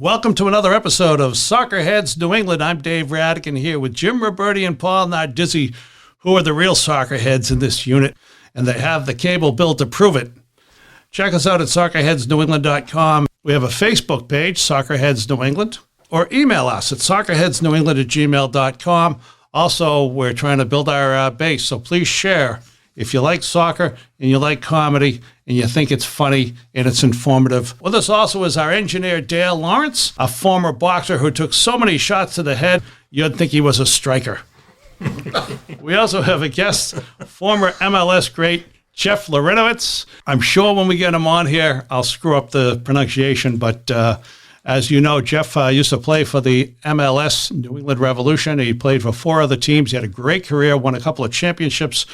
Welcome to another episode of Soccerheads New England. I'm Dave Rattigan here with Jim Ruberti and Paul Nardizzi, who are the real soccerheads in this unit, and they have the cable bill to prove it. Check us out at soccerheadsnewengland.com. We have a Facebook page, Soccerheads New England, or email us at soccerheadsnewengland@gmail.com. Also, we're trying to build our base, so please share. If you like soccer and you like comedy and you think it's funny and it's informative. With us also is our engineer, Dale Lawrence, a former boxer who took so many shots to the head, you'd think he was a striker. We also have a guest, former MLS great Jeff Larentowicz. I'm sure when we get him on here, I'll screw up the pronunciation, but as you know, Jeff used to play for the MLS New England Revolution. He played for 4 other teams. He had a great career, won a couple of championships.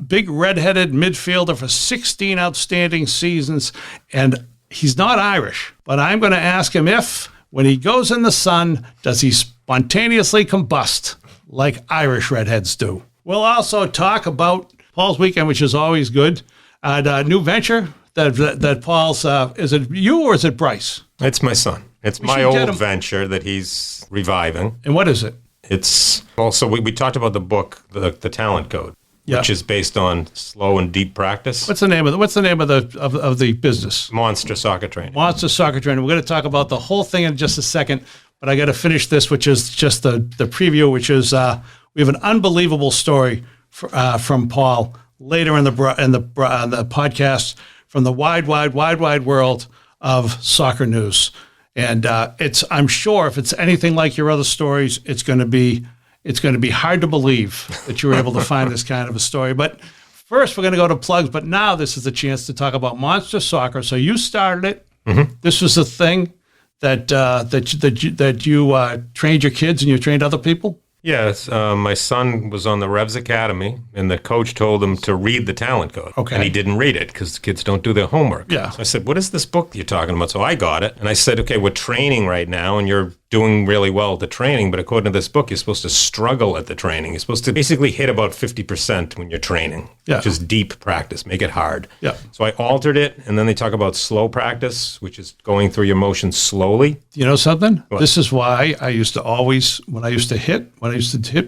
Big red-headed midfielder for 16 outstanding seasons, and he's not Irish. But I'm going to ask him if, when he goes in the sun, does he spontaneously combust like Irish redheads do? We'll also talk about Paul's weekend, which is always good, and a new venture that Paul's, is it you or is it Bryce? It's my son. It's my old venture that he's reviving. And what is it? It's also, we talked about the book, The Talent Code. Yeah. Which is based on slow and deep practice. What's the name of the business? Monster Soccer Training. Monster Soccer Training. We're going to talk about the whole thing in just a second, but I got to finish this, which is just the preview, which is we have an unbelievable story from Paul later in the podcast from the wide world of soccer news, and I'm sure if it's anything like your other stories, it's going to be hard to believe that you were able to find this kind of a story. But first, we're going to go to plugs. But now this is the chance to talk about Monster Soccer. So you started it. Mm-hmm. This was a thing that you trained your kids and you trained other people? Yes. My son was on the Revs Academy, and the coach told him to read the Talent Code. Okay. And he didn't read it because kids don't do their homework. Yeah. So I said, what is this book you're talking about? So I got it. And I said, okay, we're training right now, and you're doing really well at the training, but according to this book, you're supposed to struggle at the training. You're supposed to basically hit about 50% when you're training, which is deep practice, make it hard. Yeah. So I altered it, and then they talk about slow practice, which is going through your motions slowly. You know something? What? This is why I used to always, when I used to hit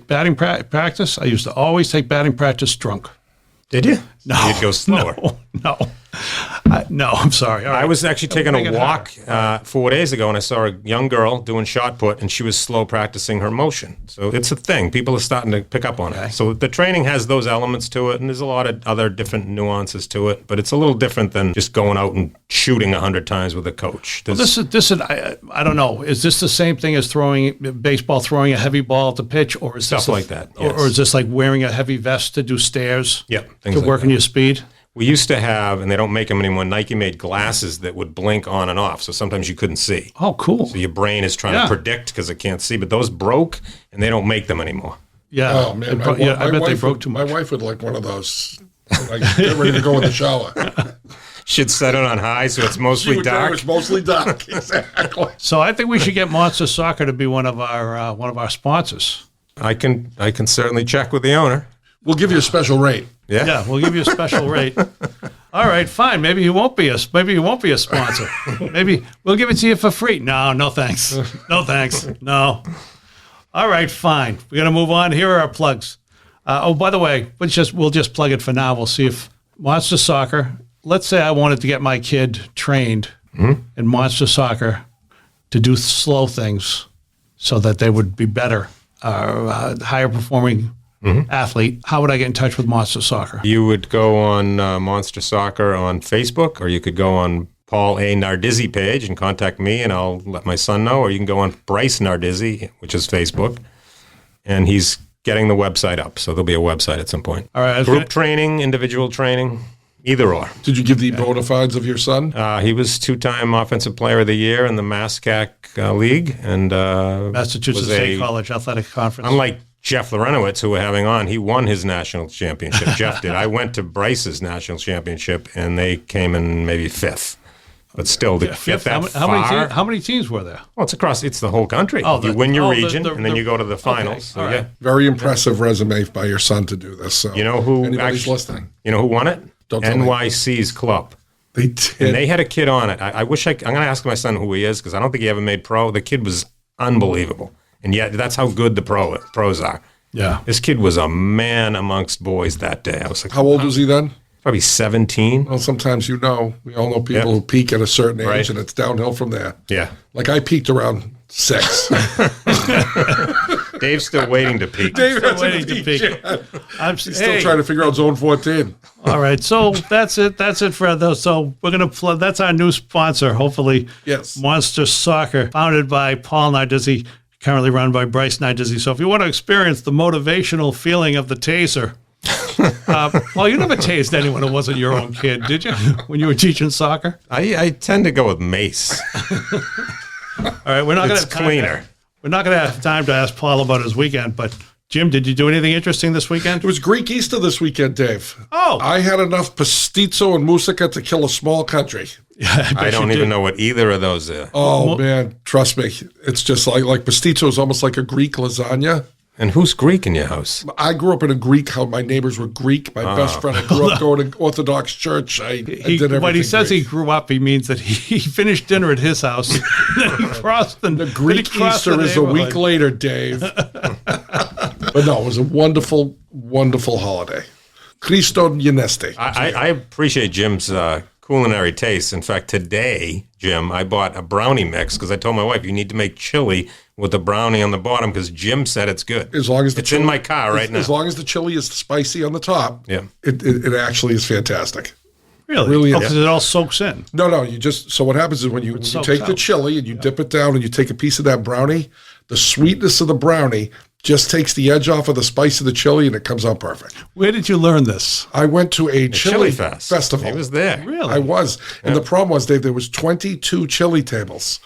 batting practice, I used to always take batting practice drunk. Did you? No. You'd go slower. No. No, I'm sorry. Right. I was actually taking a walk 4 days ago, and I saw a young girl doing shot put, and she was slow practicing her motion. So it's a thing. People are starting to pick up on it. So the training has those elements to it, and there's a lot of other different nuances to it, but it's a little different than just going out and shooting 100 times with a coach. Well, this is I don't know. Is this the same thing as throwing a heavy ball at the pitch, or is stuff this like that? Yes. Or is this like wearing a heavy vest to do stairs? Yeah, to work on your speed? We used to have, and they don't make them anymore, Nike made glasses that would blink on and off, so sometimes you couldn't see. Oh, cool. So your brain is trying to predict because it can't see, but those broke, and they don't make them anymore. Yeah. Oh, man. I bet they broke too much. My wife would like one of those. Like, get ready to go in the shower. Should set it on high so it's mostly dark. It's mostly dark, exactly. So I think we should get Monster Soccer to be one of our sponsors. I can certainly check with the owner. We'll give you a special rate. Yeah, we'll give you a special rate. All right, fine. Maybe he won't be a sponsor. Maybe we'll give it to you for free. No thanks. No thanks. No. All right, fine. We're gonna move on. Here are our plugs. By the way, we'll just plug it for now. We'll see if Monster Soccer. Let's say I wanted to get my kid trained in Monster Soccer to do slow things so that they would be better, higher performing. Athlete, how would I get in touch with Monster Soccer? You would go on Monster Soccer on Facebook, or you could go on Paul A. Nardizzi page and contact me, and I'll let my son know, or you can go on Bryce Nardizzi, which is Facebook, and he's getting the website up, so there'll be a website at some point. All right, Group training, individual training, either or. Did you give the bona fides of your son? He was 2-time Offensive Player of the Year in the MASCAC League, and Massachusetts State College Athletic Conference. Unlike Jeff Larentowicz, who we're having on, he won his national championship. Jeff did. I went to Bryce's national championship, and they came in maybe 5th. But still, to get that far. How many teams were there? Well, it's the whole country. You win your region, and then you go to the finals. Okay. So, right. Very impressive resume by your son to do this. So you know who anybody's listening. You know who won it? Don't tell me. NYC's club. They did. And they had a kid on it. I'm going to ask my son who he is because I don't think he ever made pro. The kid was unbelievable. And yet that's how good the pros are. Yeah. This kid was a man amongst boys that day. I was like, how old was he then? Probably 17. Well, sometimes we all know people who peak at a certain age, and it's downhill from there. Yeah. Like I peaked around 6. Dave's still waiting to peak. Dave still waiting to peak. He's still trying to figure out zone 14. All right, so that's it. That's it for those. So we're gonna plug. That's our new sponsor. Hopefully, yes. Monster Soccer, founded by Paul Nardizzi, currently run by Bryce Nardizzi. So if you want to experience the motivational feeling of the taser. Well, you never tased anyone who wasn't your own kid, did you? When you were teaching soccer? I tend to go with mace. All right, we're not going to have cleaner. We're not going to have time to ask Paul about his weekend, but Jim, did you do anything interesting this weekend? It was Greek Easter this weekend, Dave. Oh. I had enough pastizzo and moussaka to kill a small country. Yeah, I don't even know what either of those are. Oh, man, trust me. It's just like pastizzo is almost like a Greek lasagna. And who's Greek in your house? I grew up in a Greek house. My neighbors were Greek. My best friend, I grew up going to Orthodox church. I did everything when he says Greek. he grew up, he means that he finished dinner at his house. Then he crossed the Greek Easter is a week later, Dave. But no, it was a wonderful, wonderful holiday. Christo Ynesti. I appreciate Jim's culinary taste. In fact, today, Jim, I bought a brownie mix because I told my wife, you need to make chili with the brownie on the bottom because Jim said it's good. As long as it's in my car right now. As long as the chili is spicy on the top, yeah, it actually is fantastic. Really? Because it all soaks in. No. So what happens is when you take the chili and you dip it down and you take a piece of that brownie, the sweetness of the brownie just takes the edge off of the spice of the chili and it comes out perfect. Where did you learn this? I went to a chili festival. He was there. Really? I was. And the problem was, Dave, there was 22 chili tables.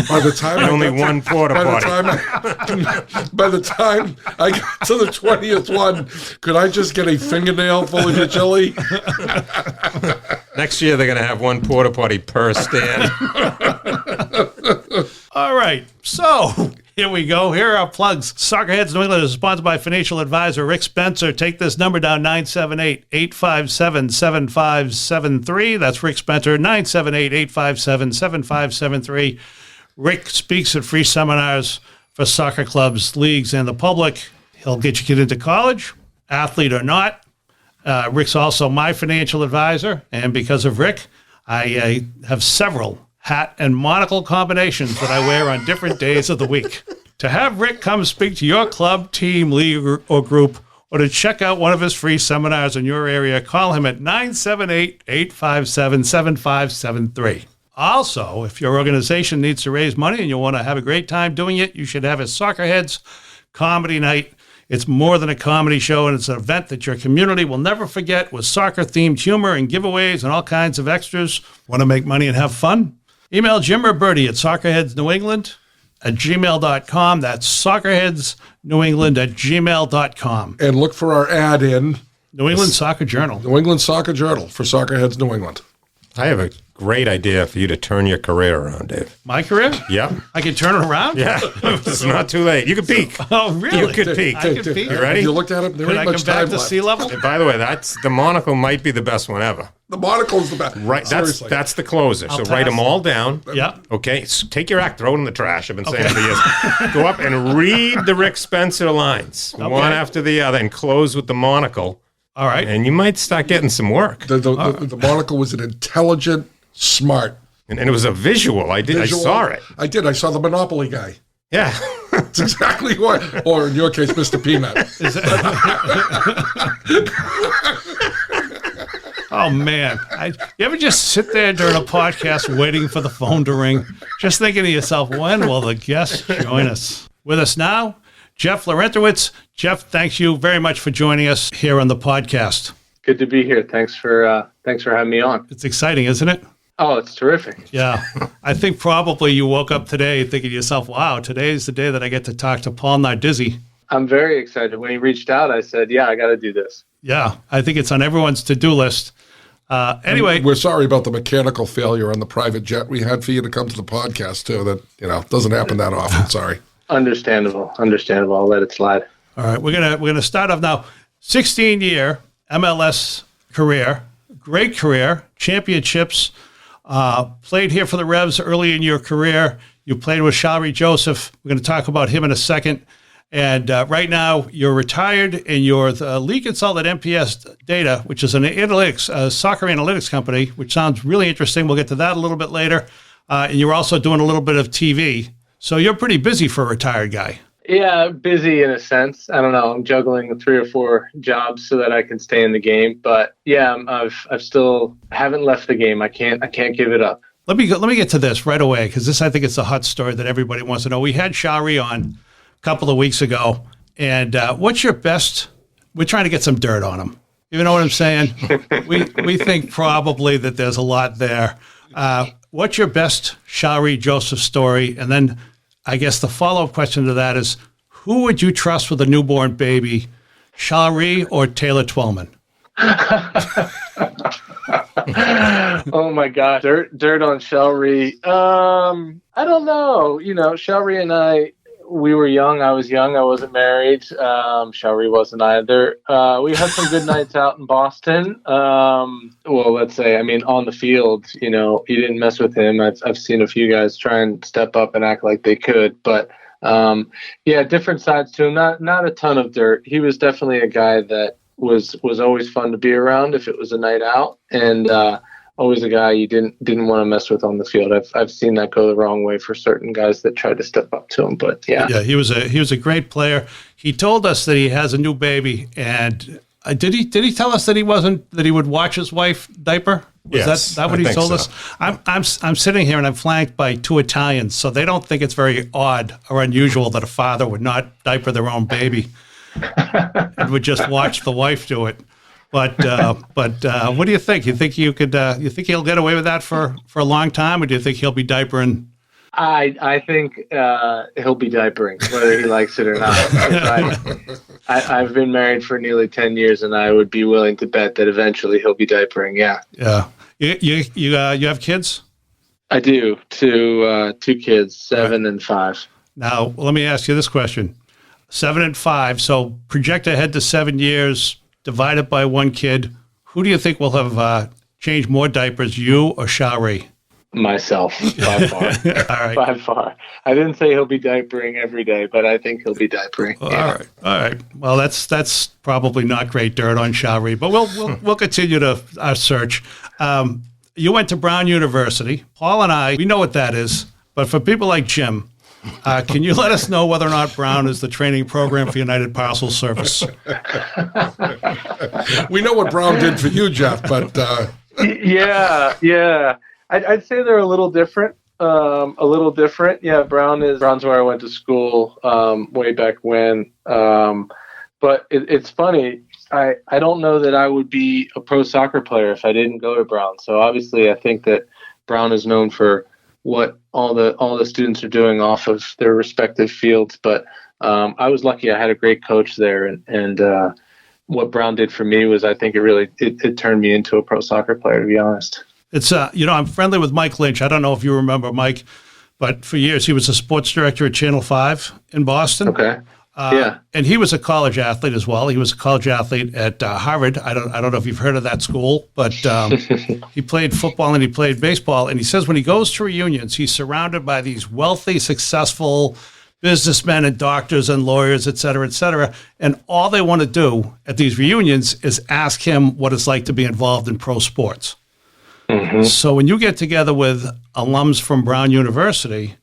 By the time and only one porta potty. By the time I got to the 20th one, could I just get a fingernail full of your chili? Next year, they're going to have one porta potty per stand. All right. So here we go. Here are our plugs. Soccerheads New England is sponsored by financial advisor Rick Spencer. Take this number down, 978-857-7573. That's Rick Spencer, 978-857-7573. Rick speaks at free seminars for soccer clubs, leagues, and the public. He'll get your kid into college, athlete or not. Rick's also my financial advisor, and because of Rick, I have several hat and monocle combinations that I wear on different days of the week. To have Rick come speak to your club, team, league, or group, or to check out one of his free seminars in your area, call him at 978-857-7573. Also, if your organization needs to raise money and you want to have a great time doing it, you should have a Soccerheads Comedy Night. It's more than a comedy show, and it's an event that your community will never forget with soccer-themed humor and giveaways and all kinds of extras. Want to make money and have fun? Email Jim Ruberti at soccerheadsnewengland@gmail.com. That's soccerheadsnewengland@gmail.com. And look for our ad in New England Soccer Journal. New England Soccer Journal for Soccerheads New England. I have a great idea for you to turn your career around, Dave. My career? Yeah. I can turn it around? Yeah. It's not too late. You can peek. Oh, really? You could peek. I can peek. You ready? You looked at it. There Can ain't I much come back time to left. sea level? And by the way, the monocle might be the best one ever. The monocle's the best. Right. Seriously. That's the closer. So write them all down. Yeah. Okay. So take your act, throw it in the trash. I've been saying it for years. Go up and read the Rick Spencer lines, one after the other, and close with the monocle. All right. And you might start getting some work. The monocle was an intelligent, smart. And it was a visual. I saw it. I did. I saw the Monopoly guy. Yeah. That's exactly what. Or in your case, Mr. Peanut. Oh, man. You ever just sit there during a podcast waiting for the phone to ring, just thinking to yourself, when will the guest join us? With us now, Jeff Larentowicz. Jeff, thanks you very much for joining us here on the podcast. Good to be here. Thanks for having me on. It's exciting, isn't it? Oh, it's terrific. Yeah. I think probably you woke up today thinking to yourself, wow, today's the day that I get to talk to Paul Nardizzi. I'm very excited. When he reached out, I said, yeah, I got to do this. Yeah. I think it's on everyone's to-do list. Anyway. We're sorry about the mechanical failure on the private jet we had for you to come to the podcast, too. That, doesn't happen that often. Sorry. Understandable. I'll let it slide. All right. We're gonna start off now. 16-year MLS career. great career, championships, played here for the Revs early in your career. You played with Shalrie Joseph. We're going to talk about him in a second. And right now, you're retired, and you're the lead consultant at MPS Data, which is an soccer analytics company, which sounds really interesting. We'll get to that a little bit later. And you're also doing a little bit of TV. So you're pretty busy for a retired guy. Yeah, busy in a sense. I don't know. I'm juggling 3 or 4 jobs so that I can stay in the game. But yeah, I've still haven't left the game. I can't give it up. Let me get to this right away, because this, I think, it's a hot story that everybody wants to know. We had Shalrie on a couple of weeks ago, and what's your best? We're trying to get some dirt on him. You know what I'm saying? we think probably that there's a lot there. What's your best Shalrie Joseph story? And then I guess the follow-up question to that is, who would you trust with a newborn baby, Shalrie or Taylor Twellman? Oh my gosh, dirt on Shalrie. I don't know. Shalrie and I, we were young. I was young. I wasn't married. Shalrie wasn't either. We had some good nights out in Boston. Well, let's say, on the field, you didn't mess with him. I've seen a few guys try and step up and act like they could, but different sides to him. Not a ton of dirt. He was definitely a guy that was always fun to be around if it was a night out, and always a guy you didn't want to mess with on the field. I've seen that go the wrong way for certain guys that tried to step up to him, but yeah, he was a great player. He told us that he has a new baby, and did he tell us that he would watch his wife diaper? Was that what he told us? I'm sitting here and I'm flanked by 2 Italians, so they don't think it's very odd or unusual that a father would not diaper their own baby and would just watch the wife do it. But what do you think? You think he'll get away with that for a long time, or do you think he'll be diapering? I think he'll be diapering, whether he likes it or not. I've been married for nearly 10 years, and I would be willing to bet that eventually he'll be diapering. Yeah. Yeah. You have kids? I do. Two kids, 7 and 5. Now, let me ask you this question: 7 and 5. So project ahead to 7 years. Divide it by 1 kid. Who do you think will have changed more diapers, you or Shalrie? Myself, by far. All right. By far. I didn't say he'll be diapering every day, but I think he'll be diapering. Yeah. All right. Well, that's probably not great dirt on Shalrie, but we'll continue our search. You went to Brown University. Paul and I, we know what that is, but for people like Jim, can you let us know whether or not Brown is the training program for United Parcel Service? We know what Brown did for you, Jeff, but... Yeah. I'd say they're a little different. Yeah, Brown's where I went to school way back when. But it's funny. I don't know that I would be a pro soccer player if I didn't go to Brown. So obviously I think that Brown is known for what all the students are doing off of their respective fields. But I was lucky. I had a great coach there, and what Brown did for me was, I think it turned me into a pro soccer player, to be honest. It's I'm friendly with Mike Lynch. I don't know if you remember Mike, but for years he was a sports director at Channel 5 in Boston. Okay. Yeah. And he was a college athlete as well. He was a college athlete at Harvard. I don't know if you've heard of that school, but he played football and he played baseball. And he says when he goes to reunions, he's surrounded by these wealthy, successful businessmen and doctors and lawyers, et cetera, and all they want to do at these reunions is ask him what it's like to be involved in pro sports. Mm-hmm. So when you get together with alums from Brown University,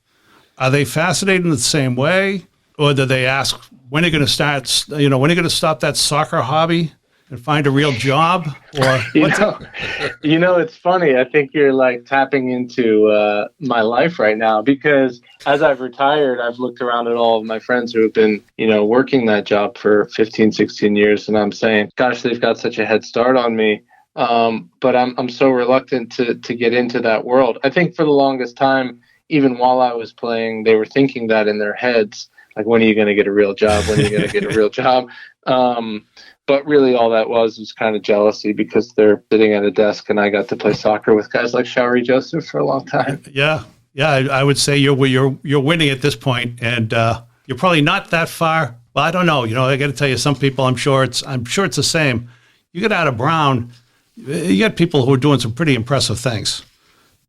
are they fascinated in the same way? Or do they ask, when are you going to start, when are you going to stop that soccer hobby and find a real job? Or it's funny. I think you're like tapping into my life right now, because as I've retired, I've looked around at all of my friends who have been, working that job for 15, 16 years. And I'm saying, gosh, they've got such a head start on me. But I'm so reluctant to get into that world. I think for the longest time, even while I was playing, they were thinking that in their heads. Like, when are you going to get a real job? When are you going to get a real job? But really all that was kind of jealousy, because they're sitting at a desk and I got to play soccer with guys like Shalrie Joseph for a long time. Yeah. I would say you're winning at this point, and you're probably not that far. Well, I don't know. I got to tell you, some people, I'm sure it's the same. You get out of Brown, you get people who are doing some pretty impressive things.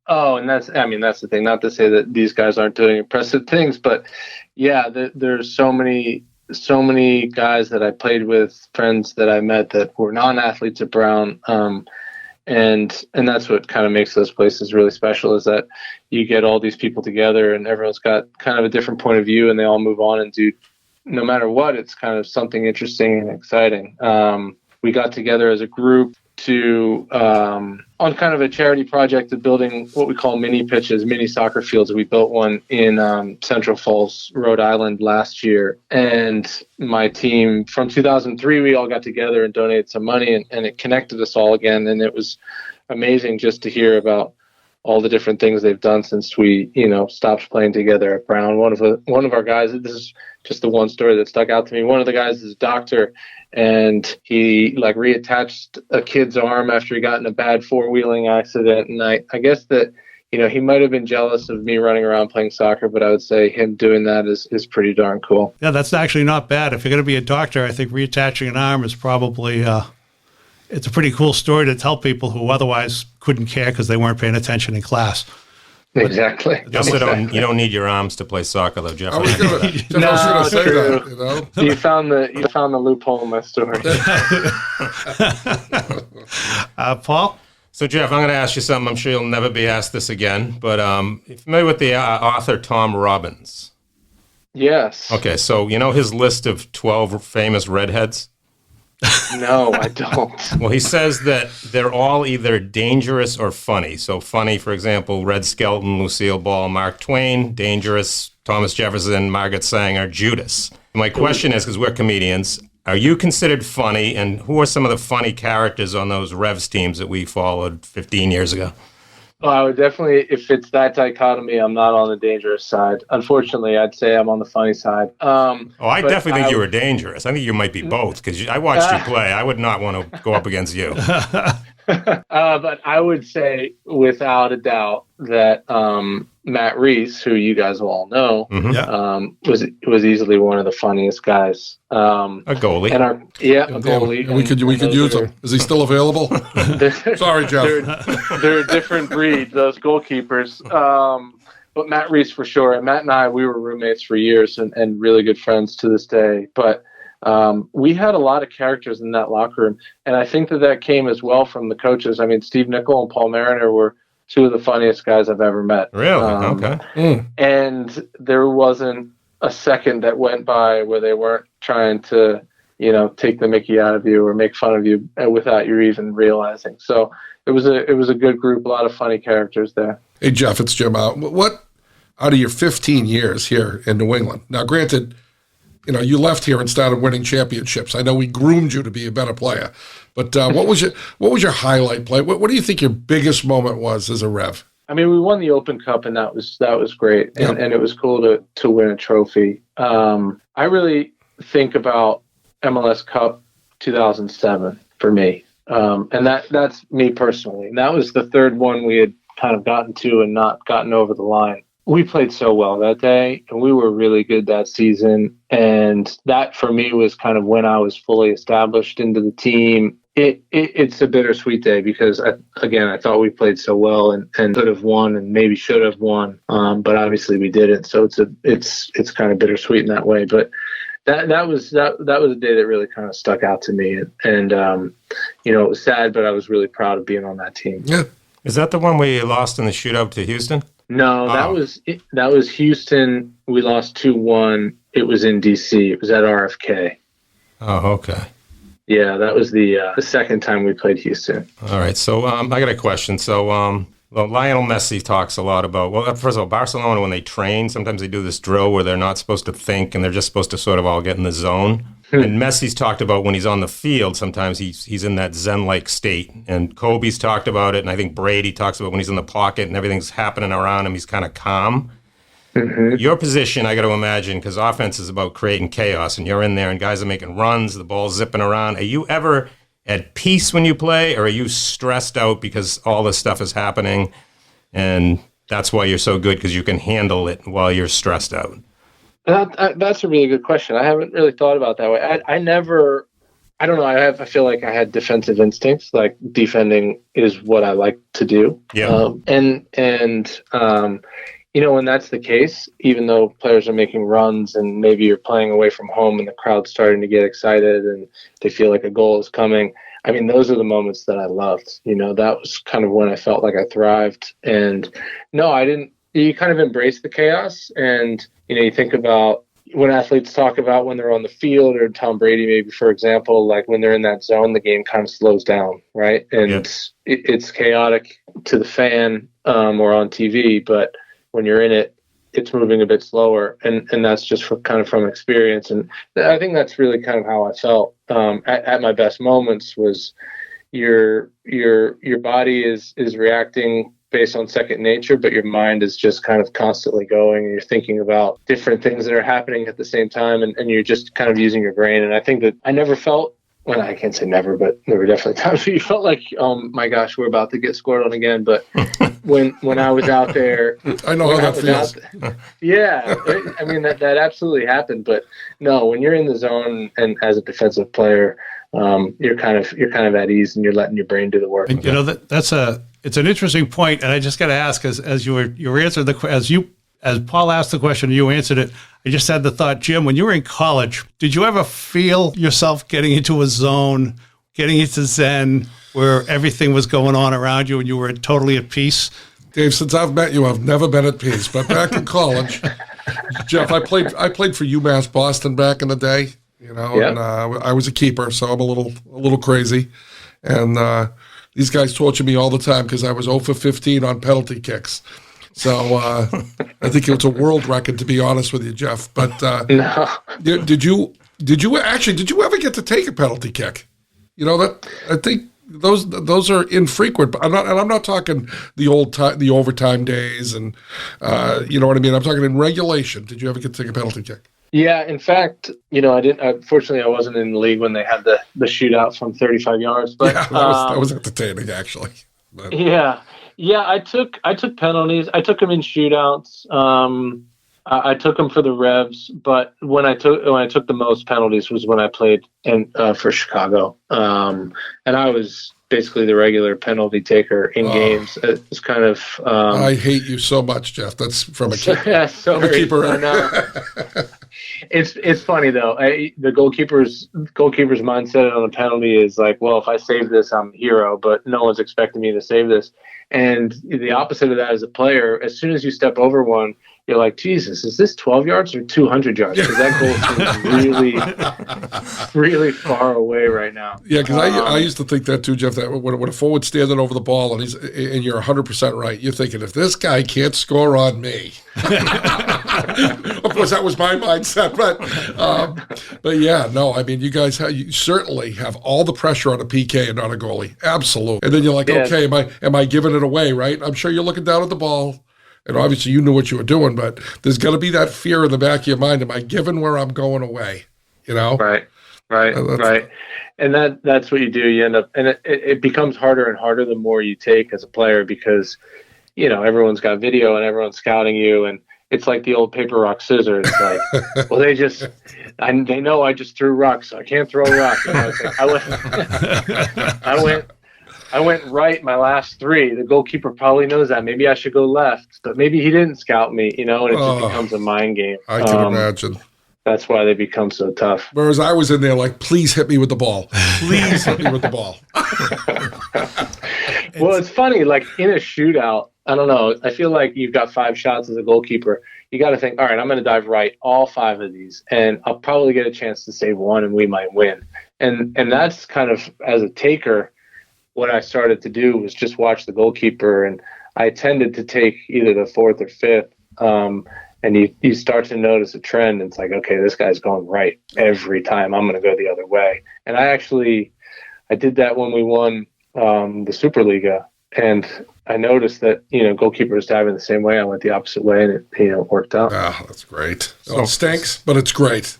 Oh, and that's the thing. Not to say that these guys aren't doing impressive things, but yeah, there's so many guys that I played with, friends that I met that were non-athletes at Brown. And that's what kind of makes those places really special, is that you get all these people together and everyone's got kind of a different point of view, and they all move on and do, no matter what, it's kind of something interesting and exciting. We got together as a group to on kind of a charity project of building what we call mini pitches, mini soccer fields. We built one in Central Falls, Rhode Island last year. And my team from 2003, we all got together and donated some money, and it connected us all again. And it was amazing just to hear about all the different things they've done since we, stopped playing together at Brown. One of our guys, this is just the one story that stuck out to me. One of the guys is a doctor, and he reattached a kid's arm after he got in a bad four-wheeling accident. And I guess that, he might have been jealous of me running around playing soccer, but I would say him doing that is pretty darn cool. Yeah, that's actually not bad. If you're going to be a doctor, I think reattaching an arm is probably it's a pretty cool story to tell people who otherwise couldn't care because they weren't paying attention in class. Exactly. You don't need your arms to play soccer, though, Jeff. I was going to say that. You found the loophole in my story. Paul? So, Jeff, I'm going to ask you something. I'm sure you'll never be asked this again, but you familiar with the author Tom Robbins? Yes. Okay, so you know his list of 12 famous redheads? No, I don't. Well, he says that they're all either dangerous or funny. So funny, for example, Red Skelton, Lucille Ball, Mark Twain. Dangerous, Thomas Jefferson, Margaret Sanger, Judas. My question is, because we're comedians, are you considered funny, and who are some of the funny characters on those Revs teams that we followed 15 years ago? Well, I would definitely, if it's that dichotomy, I'm not on the dangerous side. Unfortunately, I'd say I'm on the funny side. I definitely think you were dangerous. I think you might be both, because I watched you play. I would not want to go up against you. But I would say, without a doubt, that Matt Reese, who you guys all know, was easily one of the funniest guys. A goalie. And a goalie. We could use him. Is he still available? Sorry, Jeff. They're a different breed, those goalkeepers. But Matt Reese for sure. And Matt and I, we were roommates for years and really good friends to this day. But we had a lot of characters in that locker room. And I think that came as well from the coaches. I mean, Steve Nicol and Paul Mariner were two of the funniest guys I've ever met. Really? Okay. And there wasn't a second that went by where they weren't trying to, take the mickey out of you or make fun of you without you even realizing. So it was a good group, a lot of funny characters there. Hey, Jeff, it's Jim. What out of your 15 years here in New England? Now, granted, you left here and started winning championships. I know we groomed you to be a better player, but what was your highlight play? What do you think your biggest moment was as a Rev? I mean, we won the Open Cup, and that was great, and it was cool to win a trophy. I really think about MLS Cup 2007 for me, and that's me personally. And that was the third one we had kind of gotten to and not gotten over the line. We played so well that day, and we were really good that season. And that, for me, was kind of when I was fully established into the team. It's a bittersweet day because, I thought we played so well and could have won and maybe should have won, but obviously we didn't. So it's kind of bittersweet in that way. But that was a day that really kind of stuck out to me, and it was sad, but I was really proud of being on that team. Yeah, is that the one where you lost in the shootout to Houston? No, that was Houston. We lost 2-1. It was in DC. It was at RFK. Oh, okay. Yeah, that was the second time we played Houston. All right. So I got a question. So Lionel Messi talks a lot about, first of all, Barcelona, when they train, sometimes they do this drill where they're not supposed to think and they're just supposed to sort of all get in the zone. And Messi's talked about when he's on the field, sometimes he's in that zen-like state. And Kobe's talked about it, and I think Brady talks about when he's in the pocket and everything's happening around him, he's kind of calm. Mm-hmm. Your position, I got to imagine, because offense is about creating chaos, and you're in there and guys are making runs, the ball's zipping around. Are you ever at peace when you play, or are you stressed out because all this stuff is happening, and that's why you're so good, because you can handle it while you're stressed out? That's a really good question. I haven't really thought about that way. I never I don't know. I feel like I had defensive instincts. Like defending is what I like to do. Yeah. When that's the case, even though players are making runs and maybe you're playing away from home and the crowd's starting to get excited and they feel like a goal is coming. I mean, those are the moments that I loved. That was kind of when I felt like I thrived. And no, I didn't. You kind of embrace the chaos. And, you think about when athletes talk about when they're on the field, or Tom Brady, maybe, for example, like when they're in that zone, the game kind of slows down, right? And it's chaotic to the fan or on TV, but when you're in it, it's moving a bit slower. And that's just from experience. And I think that's really kind of how I felt at my best moments. Was your body is reacting based on second nature, but your mind is just kind of constantly going, and you're thinking about different things that are happening at the same time, and you're just kind of using your brain. And I think that I never felt, well, I can't say never, but there were definitely times where you felt like, oh my gosh, we're about to get scored on again. But when I was out there, I know how that feels. I mean, that absolutely happened. But no, when you're in the zone and as a defensive player, you're kind of at ease, and you're letting your brain do the work. And, it's an interesting point, and I just got to ask, as you were answering as Paul asked the question, you answered it. I just had the thought, Jim, when you were in college, did you ever feel yourself getting into a zone, getting into Zen, where everything was going on around you and you were totally at peace? Dave, since I've met you, I've never been at peace. But back in college, Jeff, I played for UMass Boston back in the day. And I was a keeper, so I'm a little crazy, and these guys torture me all the time because I was 0 for 15 on penalty kicks. So I think it's a world record, to be honest with you, Jeff. But no. Did you ever get to take a penalty kick? That I think those are infrequent. But I'm not talking the overtime days, and you know what I mean. I'm talking in regulation. Did you ever get to take a penalty kick? Yeah, in fact, I didn't. Unfortunately, I wasn't in the league when they had the shootout from 35 yards. But yeah, that was entertaining, actually. But. Yeah, I took penalties. I took them in shootouts. I took them for the Revs, but when I took the most penalties was when I played for Chicago, and I was basically the regular penalty taker in games. It's kind of. I hate you so much, Jeff. That's from a keeper. Yeah, from a keeper. It's funny though. The goalkeeper's mindset on a penalty is like, well, if I save this, I'm a hero, but no one's expecting me to save this. And the opposite of that as a player, as soon as you step over one, you're like, Jesus, is this 12 yards or 200 yards? Because that goal seems really, really far away right now. Yeah, because I used to think that too, Jeff, that when a forward's standing over the ball and you're 100% right, you're thinking, if this guy can't score on me. Of course, that was my mindset. But yeah, no, I mean, you guys you certainly have all the pressure on a PK and not a goalie. Absolutely. And then you're like, okay, am I giving it away, right? I'm sure you're looking down at the ball. And obviously you knew what you were doing, but there's going to be that fear in the back of your mind. Am I giving where I'm going away? Right. And that's what you do. You end up, and it becomes harder and harder the more you take as a player because, everyone's got video and everyone's scouting you. And it's like the old paper, rock, scissors. It's like, well, they know I just threw rocks, so I can't throw a rock. I went right my last three. The goalkeeper probably knows that. Maybe I should go left, but maybe he didn't scout me, and it just becomes a mind game. I can imagine. That's why they become so tough. Whereas I was in there like, please hit me with the ball. Please hit me with the ball. Well, it's funny, like in a shootout, I don't know, I feel like you've got 5 shots as a goalkeeper. You got to think, all right, I'm going to dive right all 5 of these, and I'll probably get a chance to save one, and we might win. And that's kind of, as a taker, what I started to do was just watch the goalkeeper, and I tended to take either the 4th or 5th. And you start to notice a trend. It's like, okay, this guy's going right every time. I'm going to go the other way. And I did that when we won the Superliga, and I noticed that goalkeepers diving the same way. I went the opposite way, and it worked out. Ah, that's great. So it stinks, but it's great.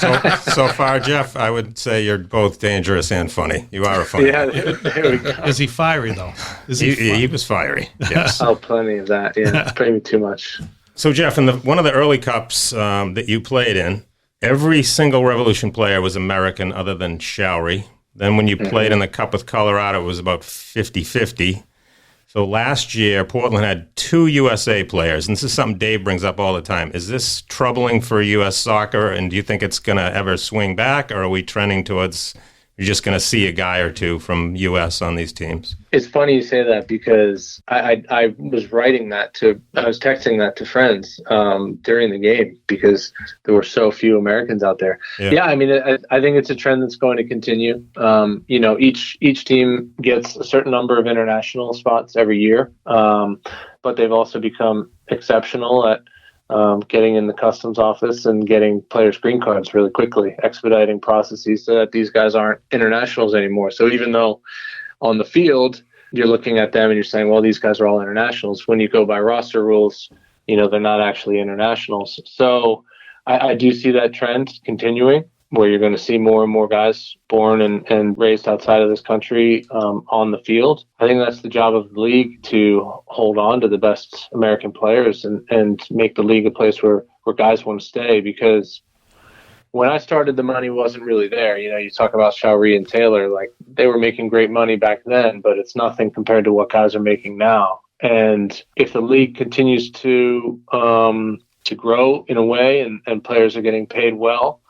So far, Jeff, I would say you're both dangerous and funny. You are a funny. Yeah, there we go. Is he fiery though? He was fiery. Yes. Oh, plenty of that. Yeah, maybe too much. So Jeff, in one of the early cups that you played in, every single Revolution player was American other than Showery. Then when you played in the Cup with Colorado, it was about 50-50. So last year, Portland had 2 USA players, and this is something Dave brings up all the time. Is this troubling for U.S. soccer, and do you think it's going to ever swing back, or are we trending towards you're just going to see a guy or two from U.S. on these teams? It's funny you say that because I was texting that to friends during the game because there were so few Americans out there. Yeah, I mean, I think it's a trend that's going to continue. Each team gets a certain number of international spots every year, but they've also become exceptional at getting in the customs office and getting players' green cards really quickly, expediting processes so that these guys aren't internationals anymore. So even though on the field you're looking at them and you're saying, well, these guys are all internationals, when you go by roster rules, they're not actually internationals. So I do see that trend continuing, where you're going to see more and more guys born and raised outside of this country on the field. I think that's the job of the league, to hold on to the best American players and make the league a place where guys want to stay. Because when I started, the money wasn't really there. You talk about Showery and Taylor, like they were making great money back then, but it's nothing compared to what guys are making now. And if the league continues to grow in a way and players are getting paid well,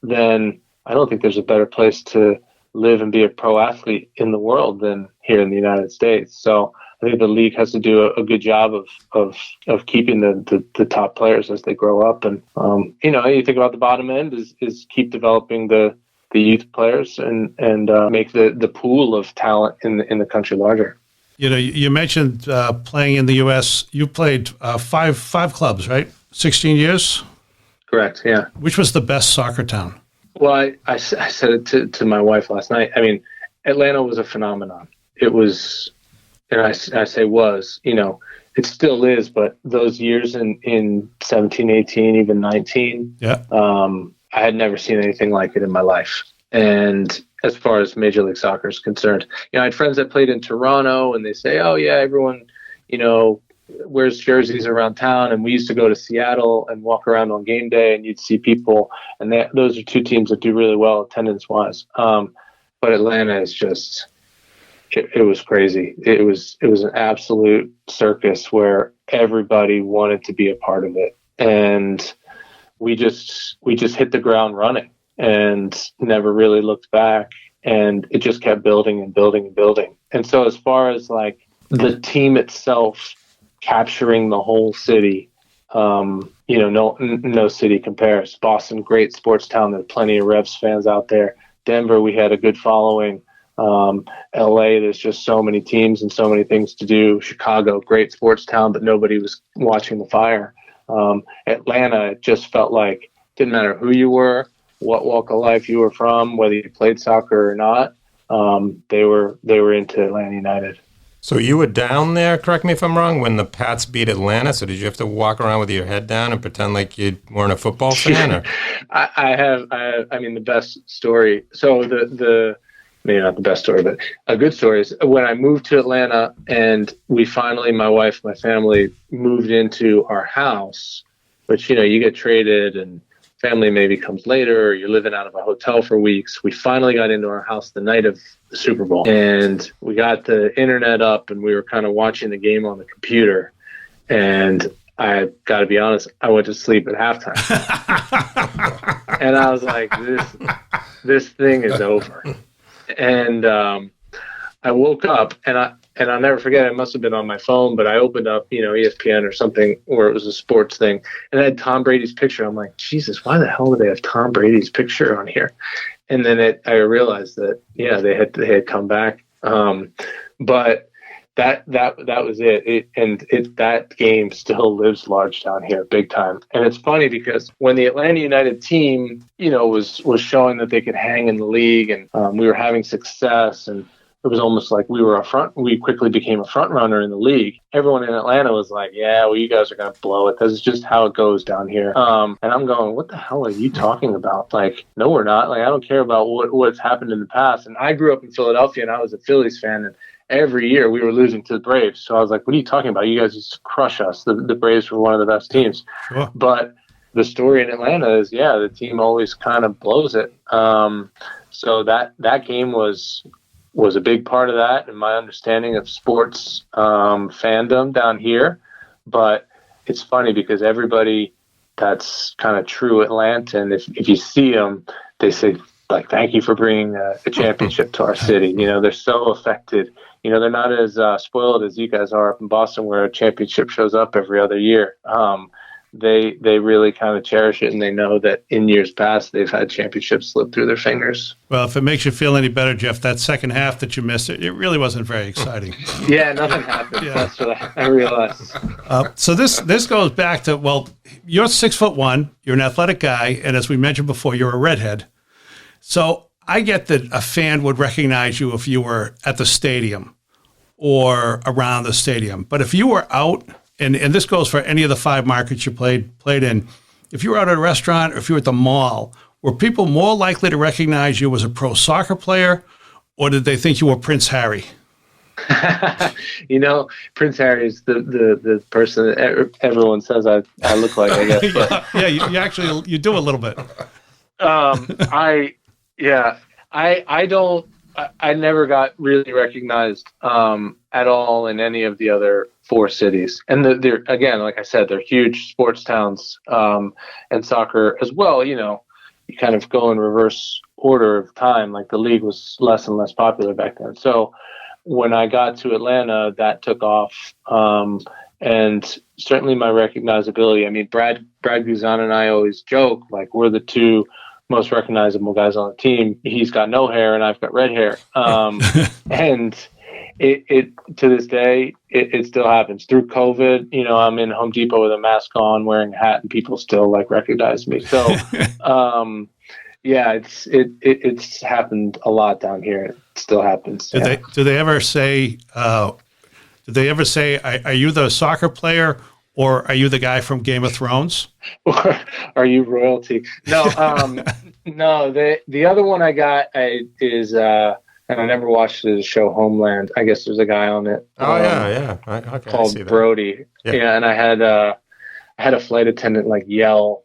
then I don't think there's a better place to live and be a pro athlete in the world than here in the United States. So I think the league has to do a good job of keeping the top players as they grow up. And, you think about the bottom end is keep developing the youth players and make the pool of talent in the country larger. You mentioned playing in the U.S. You played five clubs, right? 16 years? Correct, yeah. Which was the best soccer town? Well, I said it to my wife last night. I mean, Atlanta was a phenomenon. It was, and I say was, it still is, but those years in 17, 18, even 19, I had never seen anything like it in my life. And as far as Major League Soccer is concerned, I had friends that played in Toronto, and they say, oh, yeah, everyone, wears jerseys around town, and we used to go to Seattle and walk around on game day, and you'd see people, and those are two teams that do really well attendance wise. But Atlanta is just, it was crazy. It was an absolute circus where everybody wanted to be a part of it, and we just hit the ground running and never really looked back, and it just kept building and building and building. And so as far as like the team itself capturing the whole city, no city compares. Boston, great sports town. There are plenty of Revs fans out there. Denver, we had a good following. LA, there's just so many teams and so many things to do. Chicago, great sports town, but nobody was watching the Fire. Atlanta, it just felt like didn't matter who you were, what walk of life you were from, whether you played soccer or not. They were into Atlanta United. So you were down there, correct me if I'm wrong, when the Pats beat Atlanta? So did you have to walk around with your head down and pretend like you weren't a football fan? Or? I mean, the best story. So maybe not the best story, but a good story is when I moved to Atlanta and we finally, my wife, my family moved into our house, which, you get traded and family maybe comes later, or you're living out of a hotel for weeks. We finally got into our house the night of the Super Bowl, and we got the internet up and we were kind of watching the game on the computer. And I got to be honest, I went to sleep at halftime. And I was like, this thing is over. And I woke up and I'll never forget, I must have been on my phone, but I opened up, ESPN or something where it was a sports thing, and it had Tom Brady's picture. I'm like, Jesus, why the hell do they have Tom Brady's picture on here? And then I realized that, they had come back. But that was it. That game still lives large down here, big time. And it's funny because when the Atlanta United team, was showing that they could hang in the league, and we were having success, and it was almost like we quickly became a front runner in the league. Everyone in Atlanta was like, yeah, well, you guys are going to blow it. This is just how it goes down here. And I'm going, what the hell are you talking about? Like, no, we're not. Like, I don't care about what's happened in the past. And I grew up in Philadelphia, and I was a Phillies fan, and every year we were losing to the Braves. So I was like, what are you talking about? You guys used to crush us. The Braves were one of the best teams. Sure. But the story in Atlanta is, the team always kind of blows it. So that game was a big part of that and my understanding of sports fandom down here. But it's funny because everybody that's kind of true Atlantan, if you see them, they say, like, thank you for bringing a championship to our city. They're so affected. They're not as spoiled as you guys are up in Boston, where a championship shows up every other year. They really kind of cherish it, and they know that in years past they've had championships slip through their fingers. Well, if it makes you feel any better, Jeff, that second half that you missed, it really wasn't very exciting. Yeah, nothing happened. Yeah. That's what I realized. So this goes back to, well, you're 6'1", you're an athletic guy, and as we mentioned before, you're a redhead. So I get that a fan would recognize you if you were at the stadium or around the stadium. But if you were out, and this goes for any of the 5 markets you played in, if you were out at a restaurant or if you were at the mall, were people more likely to recognize you as a pro soccer player, or did they think you were Prince Harry? Prince Harry is the person that everyone says I look like, I guess. But, you do a little bit. I never got really recognized at all in any of the other 4 cities. And they're, again, like I said, they're huge sports towns, and soccer as well. You kind of go in reverse order of time. Like, the league was less and less popular back then. So when I got to Atlanta, that took off. And certainly my recognizability. I mean, Brad Guzan and I always joke, like, we're the 2 most recognizable guys on the team. He's got no hair and I've got red hair. And it to this day, it still happens. Through COVID, I'm in Home Depot with a mask on, wearing a hat, and people still recognize me. So, it's happened a lot down here. It still happens. Do they ever say, are you the soccer player, or are you the guy from Game of Thrones? Or are you royalty? No, no. The other one I got is, and I never watched the show Homeland. I guess there's a guy on it. Called Brody. Yeah, and I had a flight attendant yell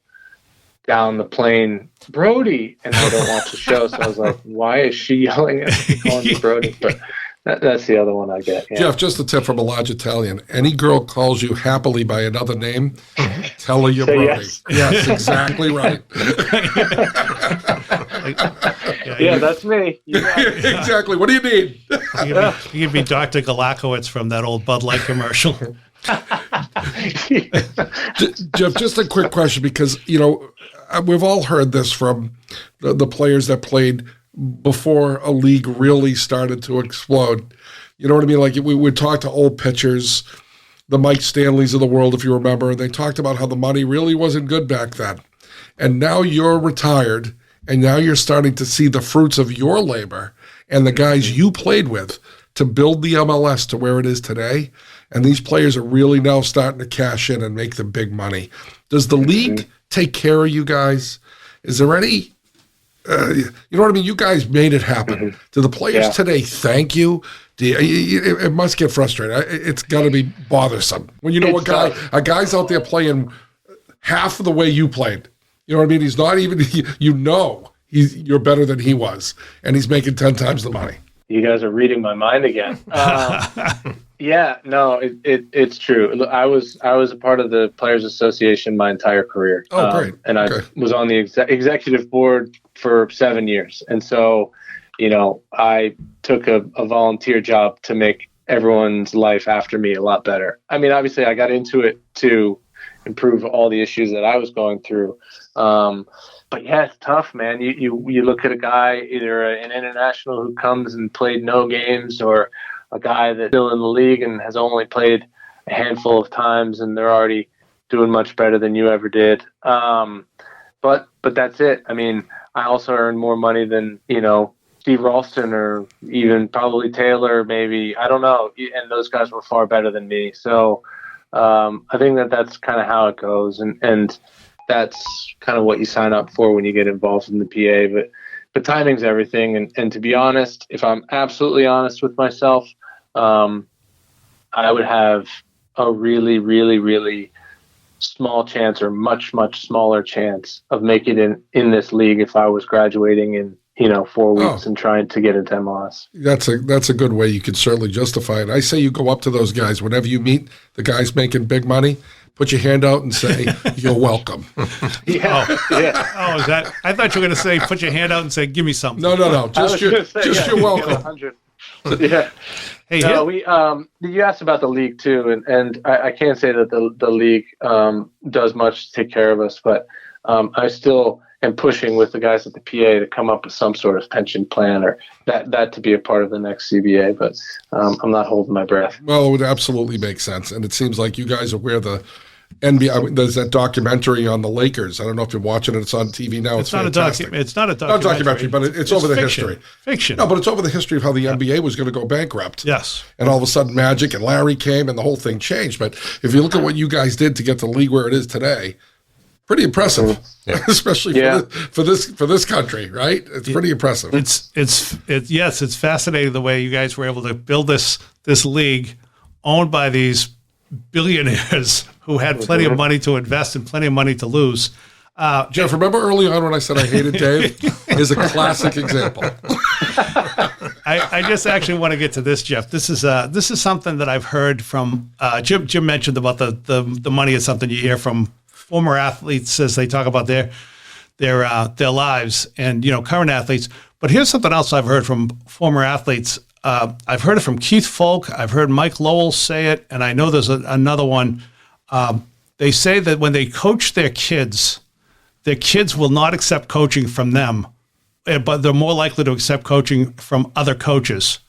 down the plane, Brody, and I don't watch the show, so I was like, why is she yelling at me, calling me Brody? But that's the other one I get. Yeah. Jeff, just a tip from a large Italian. Any girl calls you happily by another name, tell her you're Brody. Yes. Yes, exactly right. That's me. Exactly. What do you need? You could be Dr. Galakowicz from that old Bud Light commercial. Jeff, just a quick question, because, we've all heard this from the players that played before a league really started to explode. You know what I mean? Like, we would talk to old pitchers, the Mike Stanleys of the world, if you remember, and they talked about how the money really wasn't good back then. And now you're retired, and now you're starting to see the fruits of your labor and the guys you played with to build the MLS to where it is today. And these players are really now starting to cash in and make the big money. Does the league take care of you guys? Is there any... you know what I mean? You guys made it happen. Do the players today thank you? It must get frustrating. It's got to be bothersome when a guy's out there playing half of the way you played. You know what I mean? He's not even. You're better than he was, and he's making 10 times the money. You guys are reading my mind again. It's true. I was a part of the Players Association my entire career. Oh, great. And I was on the executive board for 7 years. And so, I took a volunteer job to make everyone's life after me a lot better. I mean, obviously I got into it to improve all the issues that I was going through. But yeah, it's tough, man. You look at a guy, either an international who comes and played no games, or a guy that's still in the league and has only played a handful of times, and they're already doing much better than you ever did. But that's it. I mean, I also earn more money than, Steve Ralston, or even probably Taylor, maybe. I don't know. And those guys were far better than me. So I think that's kind of how it goes. And that's kind of what you sign up for when you get involved in the PA. But timing's everything. And to be honest, if I'm absolutely honest with myself, I would have a really, really, really small chance or much, much smaller chance of making it in this league if I was graduating in, 4 weeks and trying to get into MLS. That's a good way you can certainly justify it. I say you go up to those guys whenever you meet the guys making big money, put your hand out and say, "You're welcome." Yeah. Oh, is that? I thought you were going to say, put your hand out and say, "Give me something." No. Just you're welcome. Yeah. Hey, no, you asked about the league too, and I can't say that the league does much to take care of us, but I still am pushing with the guys at the PA to come up with some sort of pension plan or that to be a part of the next CBA, but I'm not holding my breath. Well, it would absolutely make sense, and it seems like you guys are where the NBA. There's that documentary on the Lakers. I don't know if you're watching it. It's on TV now. It's not fantastic. It's not a documentary. Not a documentary, but it's over the history. Fiction. No, but it's over the history of how the NBA was going to go bankrupt. Yes. And all of a sudden, Magic and Larry came, and the whole thing changed. But if you look at what you guys did to get the league where it is today, pretty impressive, especially for this country, right? It's pretty impressive. It's fascinating the way you guys were able to build this league owned by these billionaires who had plenty of money to invest and plenty of money to lose. Jeff, remember early on when I said I hated Dave? Is a classic example. I just actually want to get to this, Jeff. This is something that I've heard from Jim. Jim mentioned about the money is something you hear from former athletes as they talk about their lives and current athletes. But here's something else I've heard from former athletes. I've heard it from Keith Folk. I've heard Mike Lowell say it, and I know there's another one. They say that when they coach their kids will not accept coaching from them, but they're more likely to accept coaching from other coaches.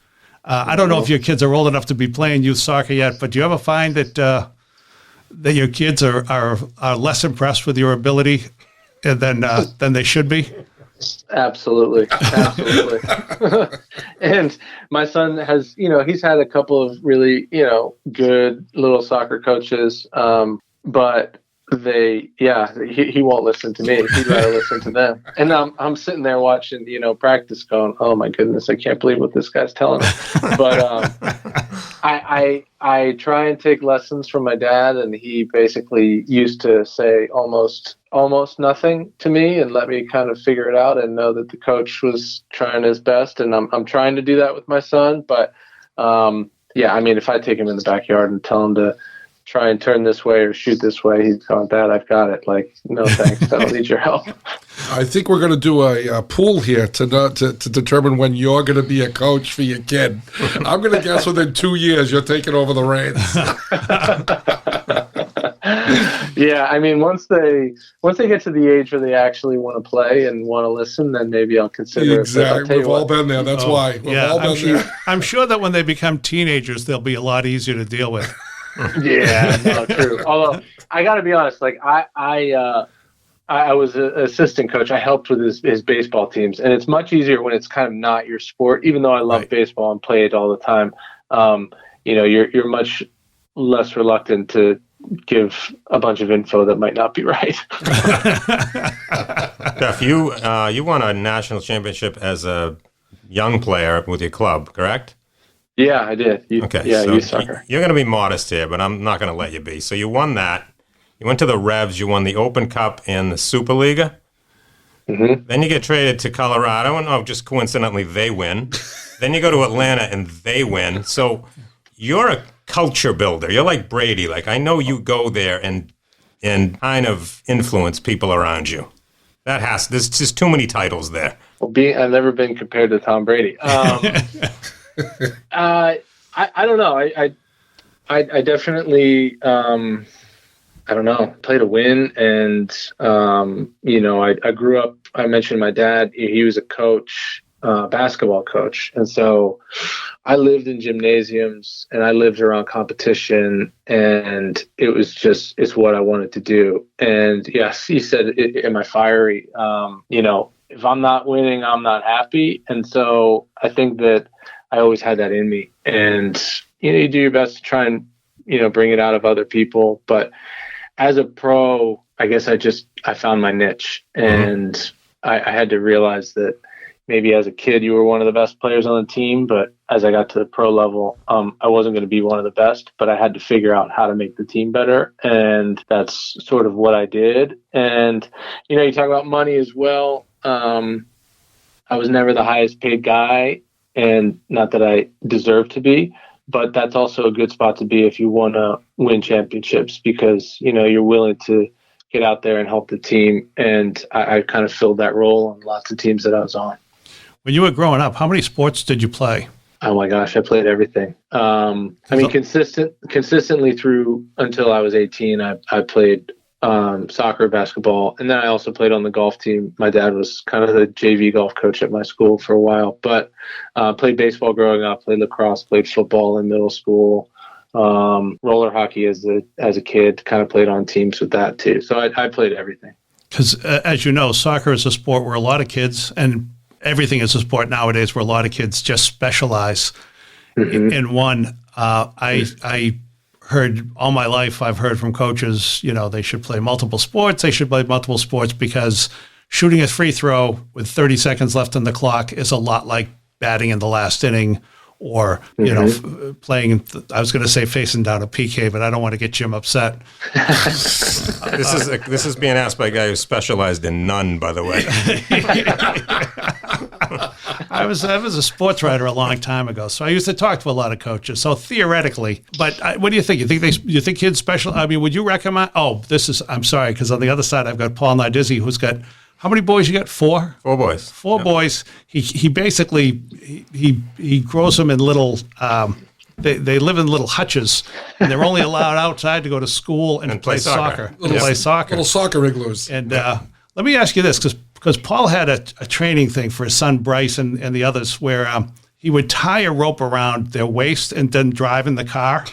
I don't know if your kids are old enough to be playing youth soccer yet, but do you ever find that your kids are less impressed with your ability than they should be? Absolutely. And my son has, he's had a couple of really, good little soccer coaches, but he won't listen to me. He'd rather listen to them. And I'm sitting there watching, practice going, oh my goodness, I can't believe what this guy's telling me. But I try and take lessons from my dad, and he basically used to say almost nothing to me and let me kind of figure it out and know that the coach was trying his best. And I'm trying to do that with my son. But if I take him in the backyard and tell him to try and turn this way or shoot this way, he's going, Dad, I've got it. Like, no thanks, I don't need your help. I think we're going to do a pool here to determine when you're going to be a coach for your kid. I'm going to guess within 2 years you're taking over the reins. Yeah, once they get to the age where they actually want to play and want to listen, then maybe I'll consider exactly. We've all been there. That's why. I'm sure that when they become teenagers, they'll be a lot easier to deal with. Yeah, no, true. Although I got to be honest, like I was an assistant coach. I helped with his baseball teams, and it's much easier when it's kind of not your sport. Even though I love baseball and play it all the time, you're much less reluctant to give a bunch of info that might not be right. Jeff, you won a national championship as a young player with your club, correct? Yeah, I did. Youth soccer. You're going to be modest here, but I'm not going to let you be. So you won that. You went to the Revs. You won the Open Cup and the Superliga. Mm-hmm. Then you get traded to Colorado, and just coincidentally, they win. Then you go to Atlanta, and they win. So you're a culture builder. You're like Brady. Like, I know you go there and kind of influence people around you. There's just too many titles there. Well, I've never been compared to Tom Brady. I don't know. I definitely, I don't know, play to win. And, I grew up, I mentioned my dad, he was a coach, basketball coach. And so I lived in gymnasiums and I lived around competition, and it's what I wanted to do. And yes, he said, am I fiery? If I'm not winning, I'm not happy. And so I think that I always had that in me, and you do your best to try and bring it out of other people. But as a pro, I guess I found my niche, and I had to realize that maybe as a kid you were one of the best players on the team, but as I got to the pro level, I wasn't going to be one of the best, but I had to figure out how to make the team better. And that's sort of what I did. And, you talk about money as well. I was never the highest paid guy, and not that I deserve to be, but that's also a good spot to be if you want to win championships, because, you're willing to get out there and help the team. And I kind of filled that role on lots of teams that I was on. When you were growing up, how many sports did you play? Oh my gosh, I played everything. Consistently through until I was 18, I played soccer, basketball, and then I also played on the golf team. My dad was kind of the JV golf coach at my school for a while, but played baseball growing up, played lacrosse, played football in middle school, roller hockey as a kid, kind of played on teams with that too. So I played everything. Because as you know, soccer is a sport where a lot of kids, and everything is a sport nowadays where a lot of kids just specialize in one. I heard all my life, I've heard from coaches, they should play multiple sports. They should play multiple sports because shooting a free throw with 30 seconds left on the clock is a lot like batting in the last inning, or, playing, I was going to say facing down a PK, but I don't want to get Jim upset. This is being asked by a guy who specialized in none, by the way. I was a sports writer a long time ago, so I used to talk to a lot of coaches. So theoretically, but what do you think? You think kids special? I mean, would you recommend? I'm sorry, because on the other side I've got Paul Nardizzi, who's got how many boys? You got 4? 4 boys. 4 boys. He basically he grows them in little. They live in little hutches, and they're only allowed outside to go to school and play soccer. Play soccer. Little soccer igloos. And let me ask you this, because Paul had a training thing for his son Bryce and the others where he would tie a rope around their waist and then drive in the car.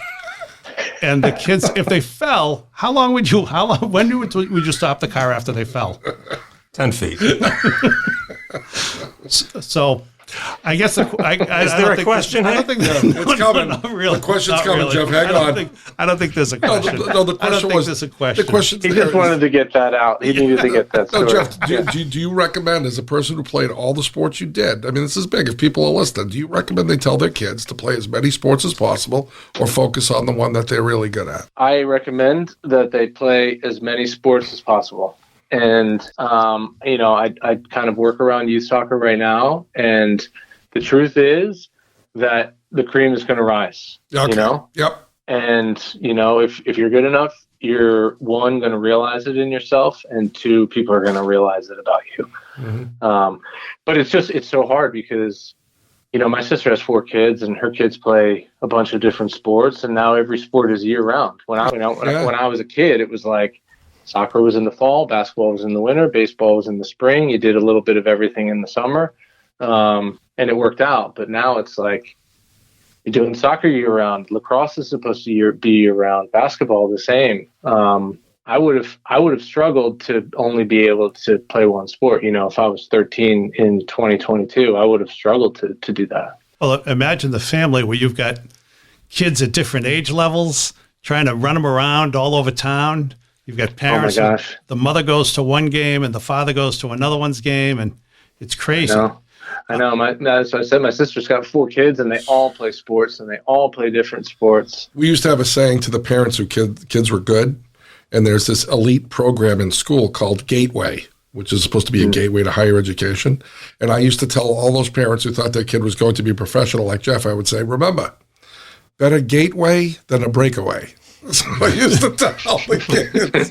And the kids, if they fell, when would you stop the car after they fell? 10 feet. So I guess is there a question? I don't think it's coming. The question's coming, really. Jeff. Hang on. I don't think there's a question. No, the question was. There's a question. The question. He just wanted to get that out. He needed to get that. No, Jeff. Do you recommend, as a person who played all the sports you did? I mean, this is big. If people are listening, do you recommend they tell their kids to play as many sports as possible, or focus on the one that they're really good at? I recommend that they play as many sports as possible. And, I kind of work around youth soccer right now. And the truth is that the cream is going to rise, Okay. Yep. And, if you're good enough, you're, 1, going to realize it in yourself, and 2, people are going to realize it about you. Mm-hmm. But it's so hard because, my sister has 4 kids, and her kids play a bunch of different sports, and now every sport is year round. When I was a kid, it was like, soccer was in the fall, basketball was in the winter, baseball was in the spring. You did a little bit of everything in the summer, and it worked out. But now it's like you're doing soccer year round. Lacrosse is supposed to be year round. Basketball the same. I would have struggled to only be able to play one sport. If I was 13 in 2022, I would have struggled to do that. Well, imagine the family where you've got kids at different age levels trying to run them around all over town. You've got parents. Oh my gosh. The mother goes to one game and the father goes to another one's game, and it's crazy. I know. As I said, my sister's got 4 kids, and they all play sports, and they all play different sports. We used to have a saying to the parents who kids were good, and there's this elite program in school called Gateway, which is supposed to be a gateway to higher education. And I used to tell all those parents who thought their kid was going to be a professional like Jeff, I would say, remember, better gateway than a breakaway. So I used to tell the kids,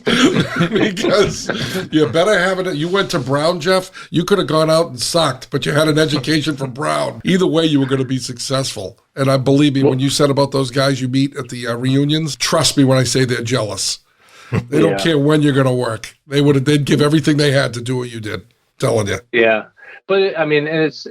because you better have it. You went to Brown, Jeff. You could have gone out and sucked, but you had an education from Brown. Either way, you were going to be successful. And I believe me, when you said about those guys you meet at the reunions, trust me when I say they're jealous. They don't care when you're going to work. They'd give everything they had to do what you did. Telling you. Yeah, but I mean, it's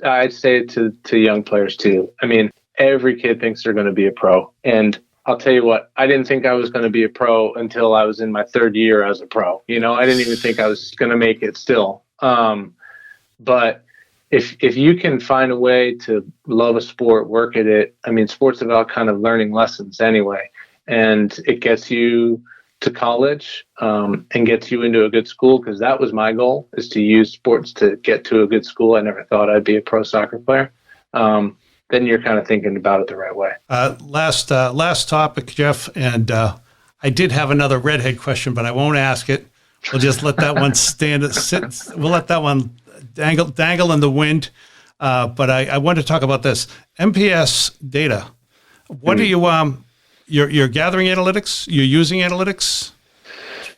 I'd say it to young players too. I mean, every kid thinks they're going to be a pro, and I'll tell you what, I didn't think I was going to be a pro until I was in my 3rd year as a pro. I didn't even think I was going to make it still. But if you can find a way to love a sport, work at it, I mean, sport's about kind of learning lessons anyway. And it gets you to college and gets you into a good school, because that was my goal, is to use sports to get to a good school. I never thought I'd be a pro soccer player. then you're kind of thinking about it the right way. Last topic, Jeff, and I did have another redhead question, but I won't ask it. We'll just let that one sit. We'll let that one dangle in the wind. But I want to talk about this MPS data. What are you're gathering analytics? You're using analytics?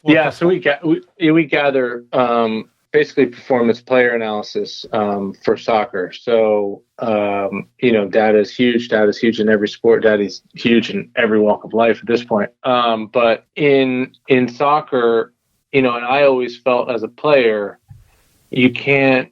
Yeah, so we gather basically performance player analysis for soccer. So data is huge. Data is huge in every sport. Data is huge in every walk of life at this point. But in soccer, and I always felt as a player, you can't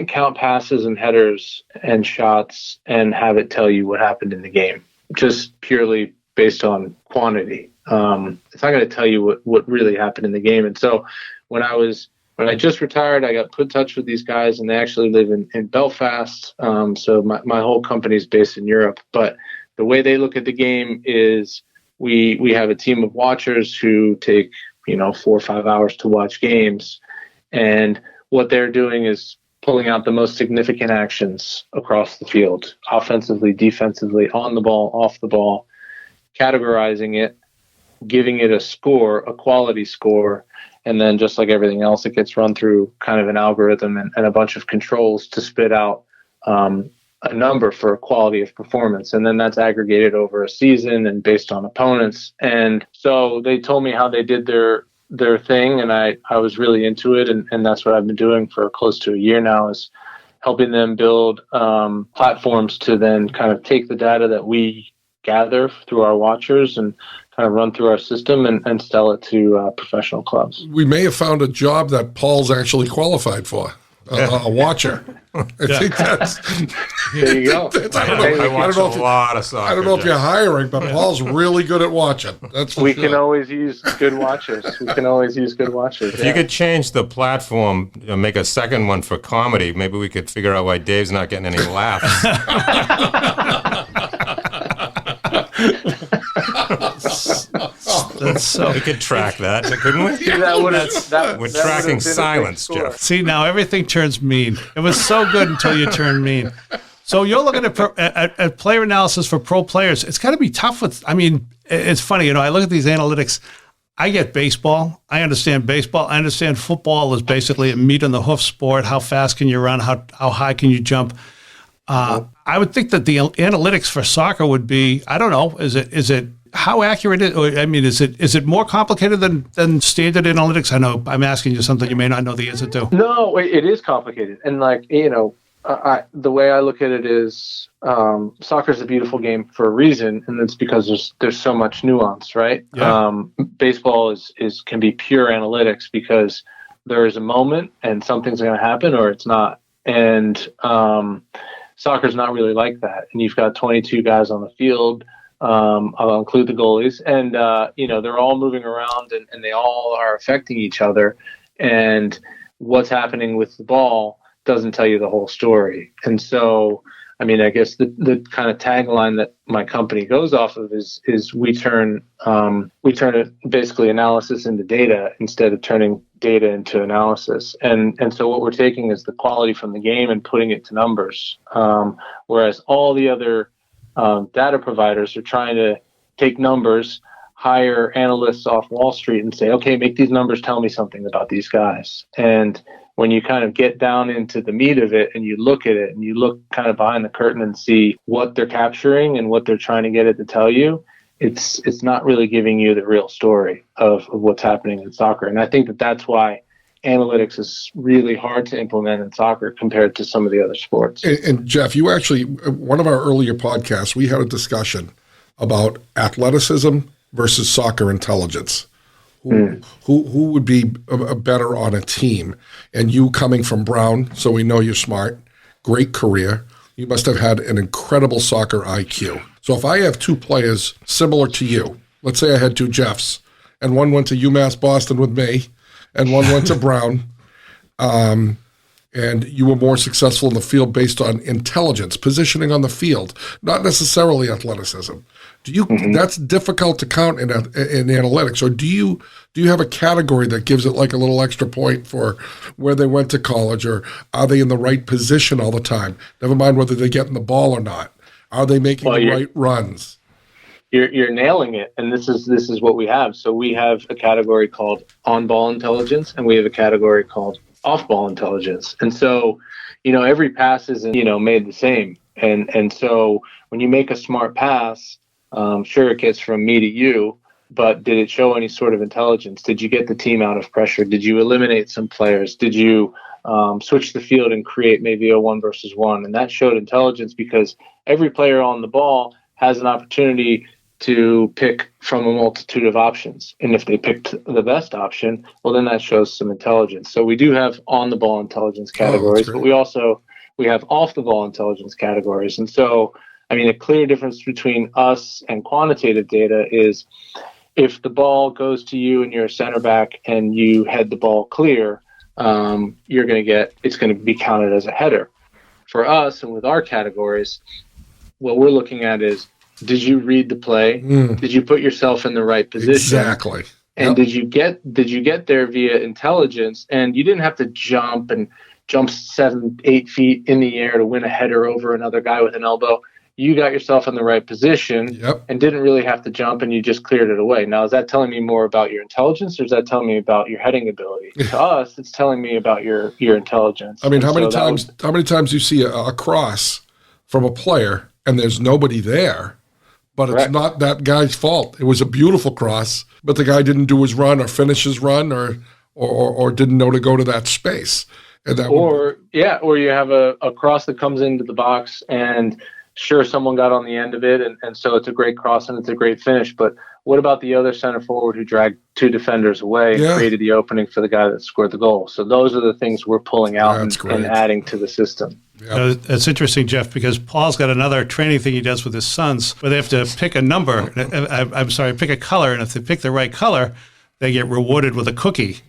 count passes and headers and shots and have it tell you what happened in the game, just purely based on quantity. It's not going to tell you what really happened in the game. And so when I just retired, I got put in touch with these guys, and they actually live in Belfast. So my whole company is based in Europe. But the way they look at the game is we have a team of watchers who take 4 or 5 hours to watch games. And what they're doing is pulling out the most significant actions across the field, offensively, defensively, on the ball, off the ball, categorizing it, giving it a score, a quality score, and then just like everything else, it gets run through kind of an algorithm and a bunch of controls to spit out a number for quality of performance. And then that's aggregated over a season and based on opponents. And so they told me how they did their thing, and I was really into it, and that's what I've been doing for close to a year now, is helping them build platforms to then kind of take the data that we gather through our watchers and kind of run through our system and sell it to professional clubs. We may have found a job that Paul's actually qualified for. A watcher. I think that's. There you go. I watch a lot of soccer. I don't know if you're hiring, but Paul's really good at watching. That's for we sure. can always use good watchers. If you could change the platform, make a second one for comedy, maybe we could figure out why Dave's not getting any laughs. That's so. We could track that, couldn't we? We're tracking silence, Jeff. See, now everything turns mean. It was so good until you turned mean. So you're looking at player analysis for pro players. It's got to be tough it's funny, I look at these analytics. I get baseball. I understand baseball. I understand football is basically a meat on the hoof sport. How fast can you run? How high can you jump? I would think that the analytics for soccer would be, I don't know, is it how accurate is it more complicated than standard analytics? I know I'm asking you something you may not know the answer to. No, it is complicated. And the way I look at it is soccer is a beautiful game for a reason, and it's because there's so much nuance, right? Yeah. Baseball can be pure analytics because there is a moment and something's going to happen or it's not. And soccer's not really like that. And you've got 22 guys on the field. I'll include the goalies, and they're all moving around, and they all are affecting each other. And what's happening with the ball doesn't tell you the whole story. And so, I guess the kind of tagline that my company goes off of is we turn it basically analysis into data instead of turning data into analysis. And so what we're taking is the quality from the game and putting it to numbers, whereas all the other data providers are trying to take numbers, hire analysts off Wall Street and say, okay, make these numbers tell me something about these guys. And when you kind of get down into the meat of it and you look at it and you look kind of behind the curtain and see what they're capturing and what they're trying to get it to tell you, it's not really giving you the real story of what's happening in soccer. And I think that's why analytics is really hard to implement in soccer compared to some of the other sports. And Jeff, you actually, one of our earlier podcasts, we had a discussion about athleticism versus soccer intelligence. Who would be better on a team? And you coming from Brown, so we know you're smart, great career. You must have had an incredible soccer IQ. So if I have two players similar to you, let's say I had two Jeffs, and one went to UMass Boston with me, and one went to Brown. and you were more successful in the field based on intelligence, positioning on the field, not necessarily athleticism. Do you? That's difficult to count in analytics, or do you have a category that gives it like a little extra point for where they went to college, or are they in the right position all the time? Never mind whether they're getting the ball or not. Are they making the right runs? You're nailing it, and this is what we have. So we have a category called on-ball intelligence, and we have a category called off-ball intelligence. And so, every pass isn't made the same. And so when you make a smart pass, sure, it gets from me to you, but did it show any sort of intelligence? Did you get the team out of pressure? Did you eliminate some players? Did you switch the field and create maybe a 1-versus-1? And that showed intelligence, because every player on the ball has an opportunity to pick from a multitude of options. And if they picked the best option, well, then that shows some intelligence. So we do have on-the-ball intelligence categories, but we have off-the-ball intelligence categories. And so, a clear difference between us and quantitative data is if the ball goes to you and you're a center back and you head the ball clear, it's going to be counted as a header. For us and with our categories, what we're looking at is, did you read the play? Did you put yourself in the right position? Exactly. And did you get there via intelligence? And you didn't have to jump 7-8 feet in the air to win a header over another guy with an elbow. You got yourself in the right position and didn't really have to jump, and you just cleared it away. Now, is that telling me more about your intelligence, or is that telling me about your heading ability? To us, it's telling me about your intelligence. How many times do you see a cross from a player and there's nobody there? But it's not that guy's fault. It was a beautiful cross, but the guy didn't do his run or finish his run or didn't know to go to that space. And or you have a cross that comes into the box, and sure, someone got on the end of it, and so it's a great cross and it's a great finish. But what about the other center forward who dragged two defenders away and created the opening for the guy that scored the goal? So those are the things we're pulling out and adding to the system. Yep. It's interesting, Jeff, because Paul's got another training thing he does with his sons where they have to pick a number. Pick a color. And if they pick the right color, they get rewarded with a cookie.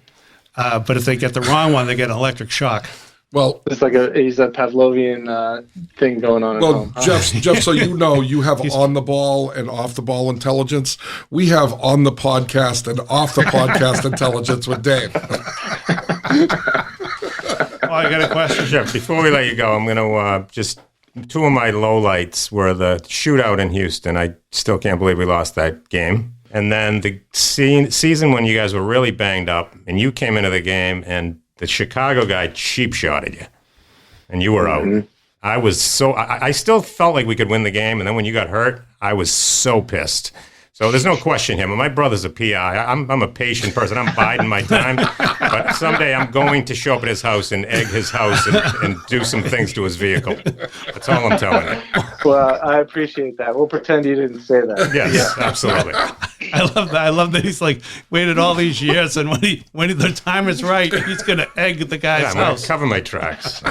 But if they get the wrong one, they get an electric shock. Well, it's like he's a Pavlovian thing going on at home. Jeff, so you have on the ball and off the ball intelligence. We have on the podcast and off the podcast intelligence with Dave. I got a question, Jeff. Before we let you go, I'm going to just two of my lowlights were the shootout in Houston. I still can't believe we lost that game. And then the season when you guys were really banged up and you came into the game and the Chicago guy cheap shotted you and you were out. I still felt like we could win the game. And then when you got hurt, I was so pissed. So there's no question here. My brother's a PI. I'm a patient person. I'm biding my time. But someday I'm going to show up at his house and egg his house and do some things to his vehicle. That's all I'm telling you. Well, I appreciate that. We'll pretend you didn't say that. Yes, absolutely. I love that. I love that he's like waited all these years, and when the time is right, he's going to egg the guy's I'm house. Cover my tracks.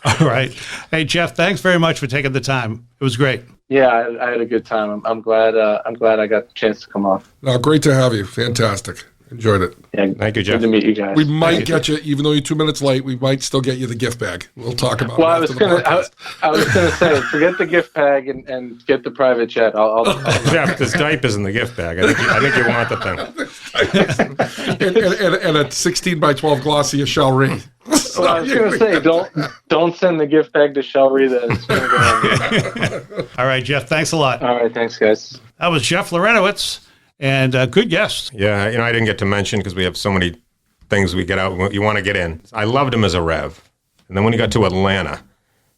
All right. Hey, Jeff, thanks very much for taking the time. It was great. Yeah, I had a good time. I'm glad I got the chance to come on. No, great to have you. Fantastic. Enjoyed it. Yeah, thank you, Jeff. Good to meet you guys. We might get you, even though you're 2 minutes late, we might still get you the gift bag. We'll talk about it after the podcast. I was going to say, forget the gift bag and get the private jet. I'll Jeff, there's diapers in the gift bag. I think you want the thing. and a 16 by 12 glossy of Shalry. Well, I was going to say, don't send the gift bag to Shalry. All right, Jeff, thanks a lot. All right, thanks, guys. That was Jeff Larentowicz, and good guest. Yeah, I didn't get to mention because we have so many things we get out. You want to get in. I loved him as a Rev. And then when he got to Atlanta,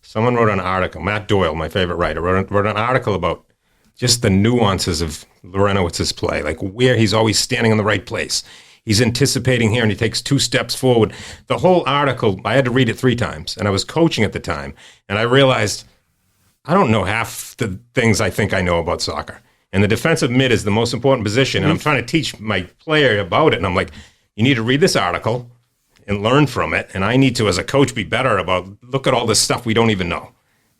someone wrote an article, Matt Doyle, my favorite writer, wrote an article about just the nuances of Larentowicz's play, like where he's always standing in the right place. He's anticipating here, and he takes 2 steps forward. The whole article, I had to read it 3 times, and I was coaching at the time, and I realized I don't know half the things I think I know about soccer. And the defensive mid is the most important position, and I'm trying to teach my player about it, and I'm like, you need to read this article and learn from it, and I need to, as a coach, be better about, look at all this stuff we don't even know.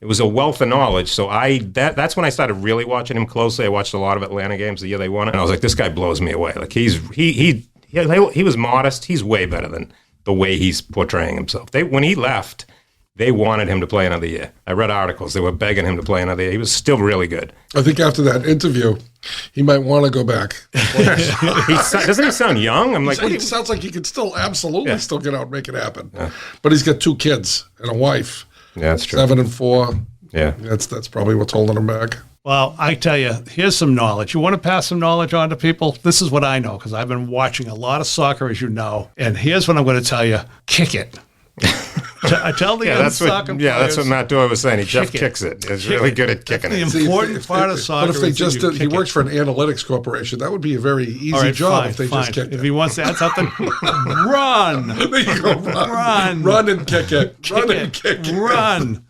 It was a wealth of knowledge, so that's when I started really watching him closely. I watched a lot of Atlanta games the year they won it, and I was like, this guy blows me away. Like, he he was modest. He's way better than the way he's portraying himself. When he left, they wanted him to play another year. I read articles. They were begging him to play another year. He was still really good. I think after that interview, he might want to go back. Doesn't he sound young? I'm like, he sounds like he could still absolutely still get out and make it happen. Yeah. But he's got 2 kids and a wife. Yeah, that's true. 7 and 4. Yeah. That's probably what's holding him back. Well, I tell you, here's some knowledge. You want to pass some knowledge on to people? This is what I know, because I've been watching a lot of soccer, as you know. And here's what I'm going to tell you. Kick it. I tell the soccer players. Yeah, that's what Matt Doyle was saying. Jeff kicks it. He's really good at kicking it. The important part of soccer. But if they just he works for an analytics corporation, that would be a very easy job if they just kicked it. If he wants to add something, run. There you go. Run and kick it. Run.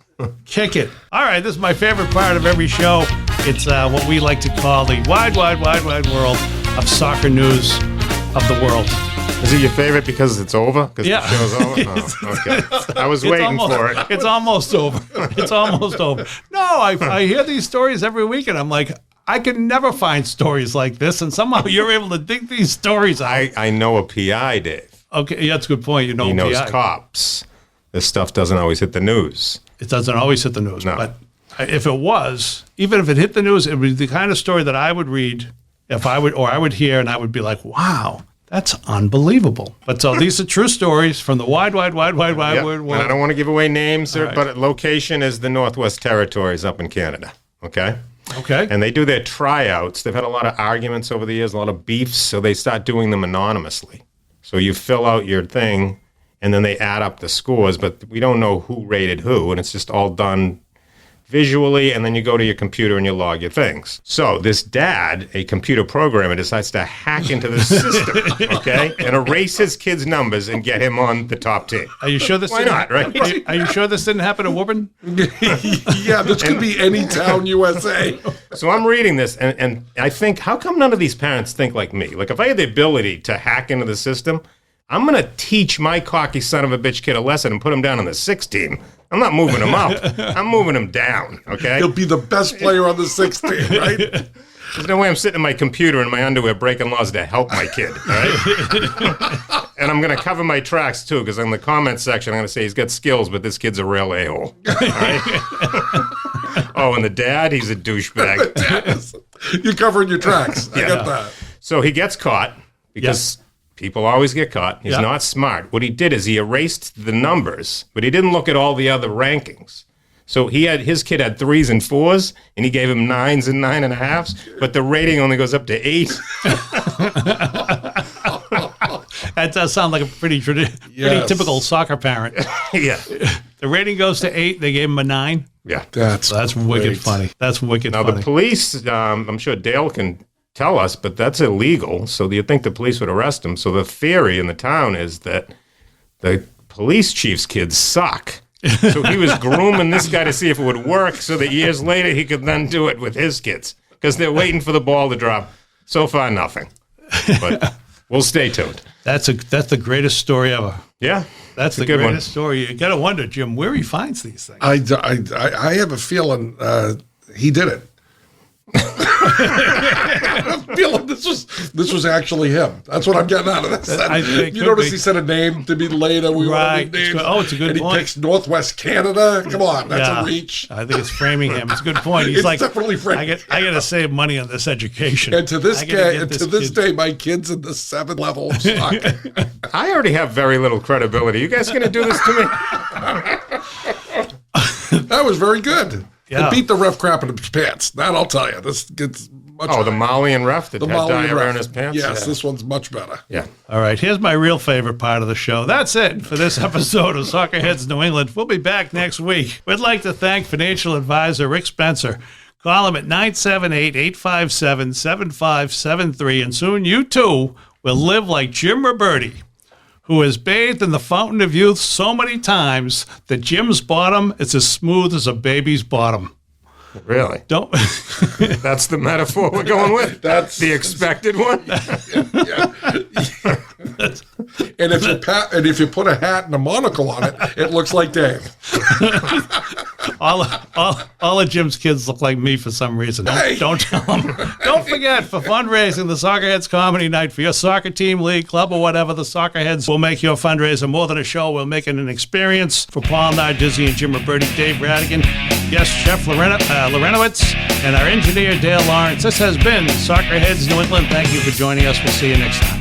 Kick it. All right, this is my favorite part of every show. It's what we like to call the wide world of soccer news of the world. Is it your favorite because it's over? Because the show's over? Oh, okay. I was waiting for it. It's almost over. It's almost over. No, I hear these stories every week, and I'm like, I can never find stories like this, and somehow you're able to dig these stories out. I know a PI, Dave. Okay, that's a good point. You know, he knows cops. This stuff doesn't always hit the news. It doesn't always hit the news. No. But if it was, even if it hit the news, it would be the kind of story that I would read I would hear, and I would be like, wow. That's unbelievable. But so these are true stories from the wide world. And I don't want to give away names, but location is the Northwest Territories up in Canada. Okay? Okay. And they do their tryouts. They've had a lot of arguments over the years, a lot of beefs, so they start doing them anonymously. So you fill out your thing, and then they add up the scores, but we don't know who rated who, and it's just all done visually, and then you go to your computer and you log your things. So this dad, a computer programmer, decides to hack into the system, okay, and erase his kid's numbers and get him on the top team. Are you sure this? Why not? Right? Are you sure this didn't happen to Woburn? Yeah, this could be any town, USA. So I'm reading this, and I think, how come none of these parents think like me? Like, if I had the ability to hack into the system, I'm going to teach my cocky son of a bitch kid a lesson and put him down on the 6 team. I'm not moving him up. I'm moving him down, okay? He'll be the best player on the 6 team, right? There's no way I'm sitting in my computer in my underwear breaking laws to help my kid, all right? And I'm going to cover my tracks, too, because in the comments section, I'm going to say he's got skills, but this kid's a real a-hole. All right? Oh, and the dad, he's a douchebag. You're covering your tracks. I get that. So he gets caught because... People always get caught. He's not smart. What he did is he erased the numbers, but he didn't look at all the other rankings. So his kid had 3s and 4s, and he gave him 9s and 9.5s, but the rating only goes up to 8. That does sound like a pretty typical soccer parent. Yeah. The rating goes to 8. They gave him a 9. Yeah. That's wicked funny. That's wicked funny. Now, the police, I'm sure Dale can tell us, but that's illegal. So do you think the police would arrest him? So the theory in the town is that the police chief's kids suck. So he was grooming this guy to see if it would work so that years later he could then do it with his kids because they're waiting for the ball to drop. So far, nothing. But we'll stay tuned. That's the greatest story ever. Yeah. That's the greatest story. You got to wonder, Jim, where he finds these things. I have a feeling he did it. I'm feeling this was actually him. That's what I'm getting out of this. You notice he said a name to be later. We right. Names. It's a good point. And he picks Northwest Canada. Come on, that's a reach. I think it's framing him. It's a good point. He's like, definitely framing. I got to save money on this education. And to this day, my kid's in the 7th level of soccer. I already have very little credibility. You guys going to do this to me? That was very good. Yeah. It beat the ref crap in his pants. That I'll tell you. This gets much better. The Malian ref that had diarrhea in his pants? Yes, This one's much better. Yeah. All right, here's my real favorite part of the show. That's it for this episode of Soccerheads New England. We'll be back next week. We'd like to thank financial advisor Rick Spencer. Call him at 978-857-7573, and soon you too will live like Jim Ruberti, who has bathed in the fountain of youth so many times that Jim's bottom is as smooth as a baby's bottom. Really? Don't. That's the metaphor we're going with? That's the expected one? And if you put a hat and a monocle on it, it looks like Dave. all of Jim's kids look like me for some reason. Don't tell them. Don't forget, for fundraising, the Soccerheads Comedy Night for your soccer team, league, club, or whatever, the Soccerheads will make your fundraiser more than a show. We'll make it an experience. For Paul Nardizzi and Jim Ruberti, Dave Rattigan, yes, Jeff Larentowicz, and our engineer, Dale Lawrence. This has been Soccerheads New England. Thank you for joining us. We'll see you next time.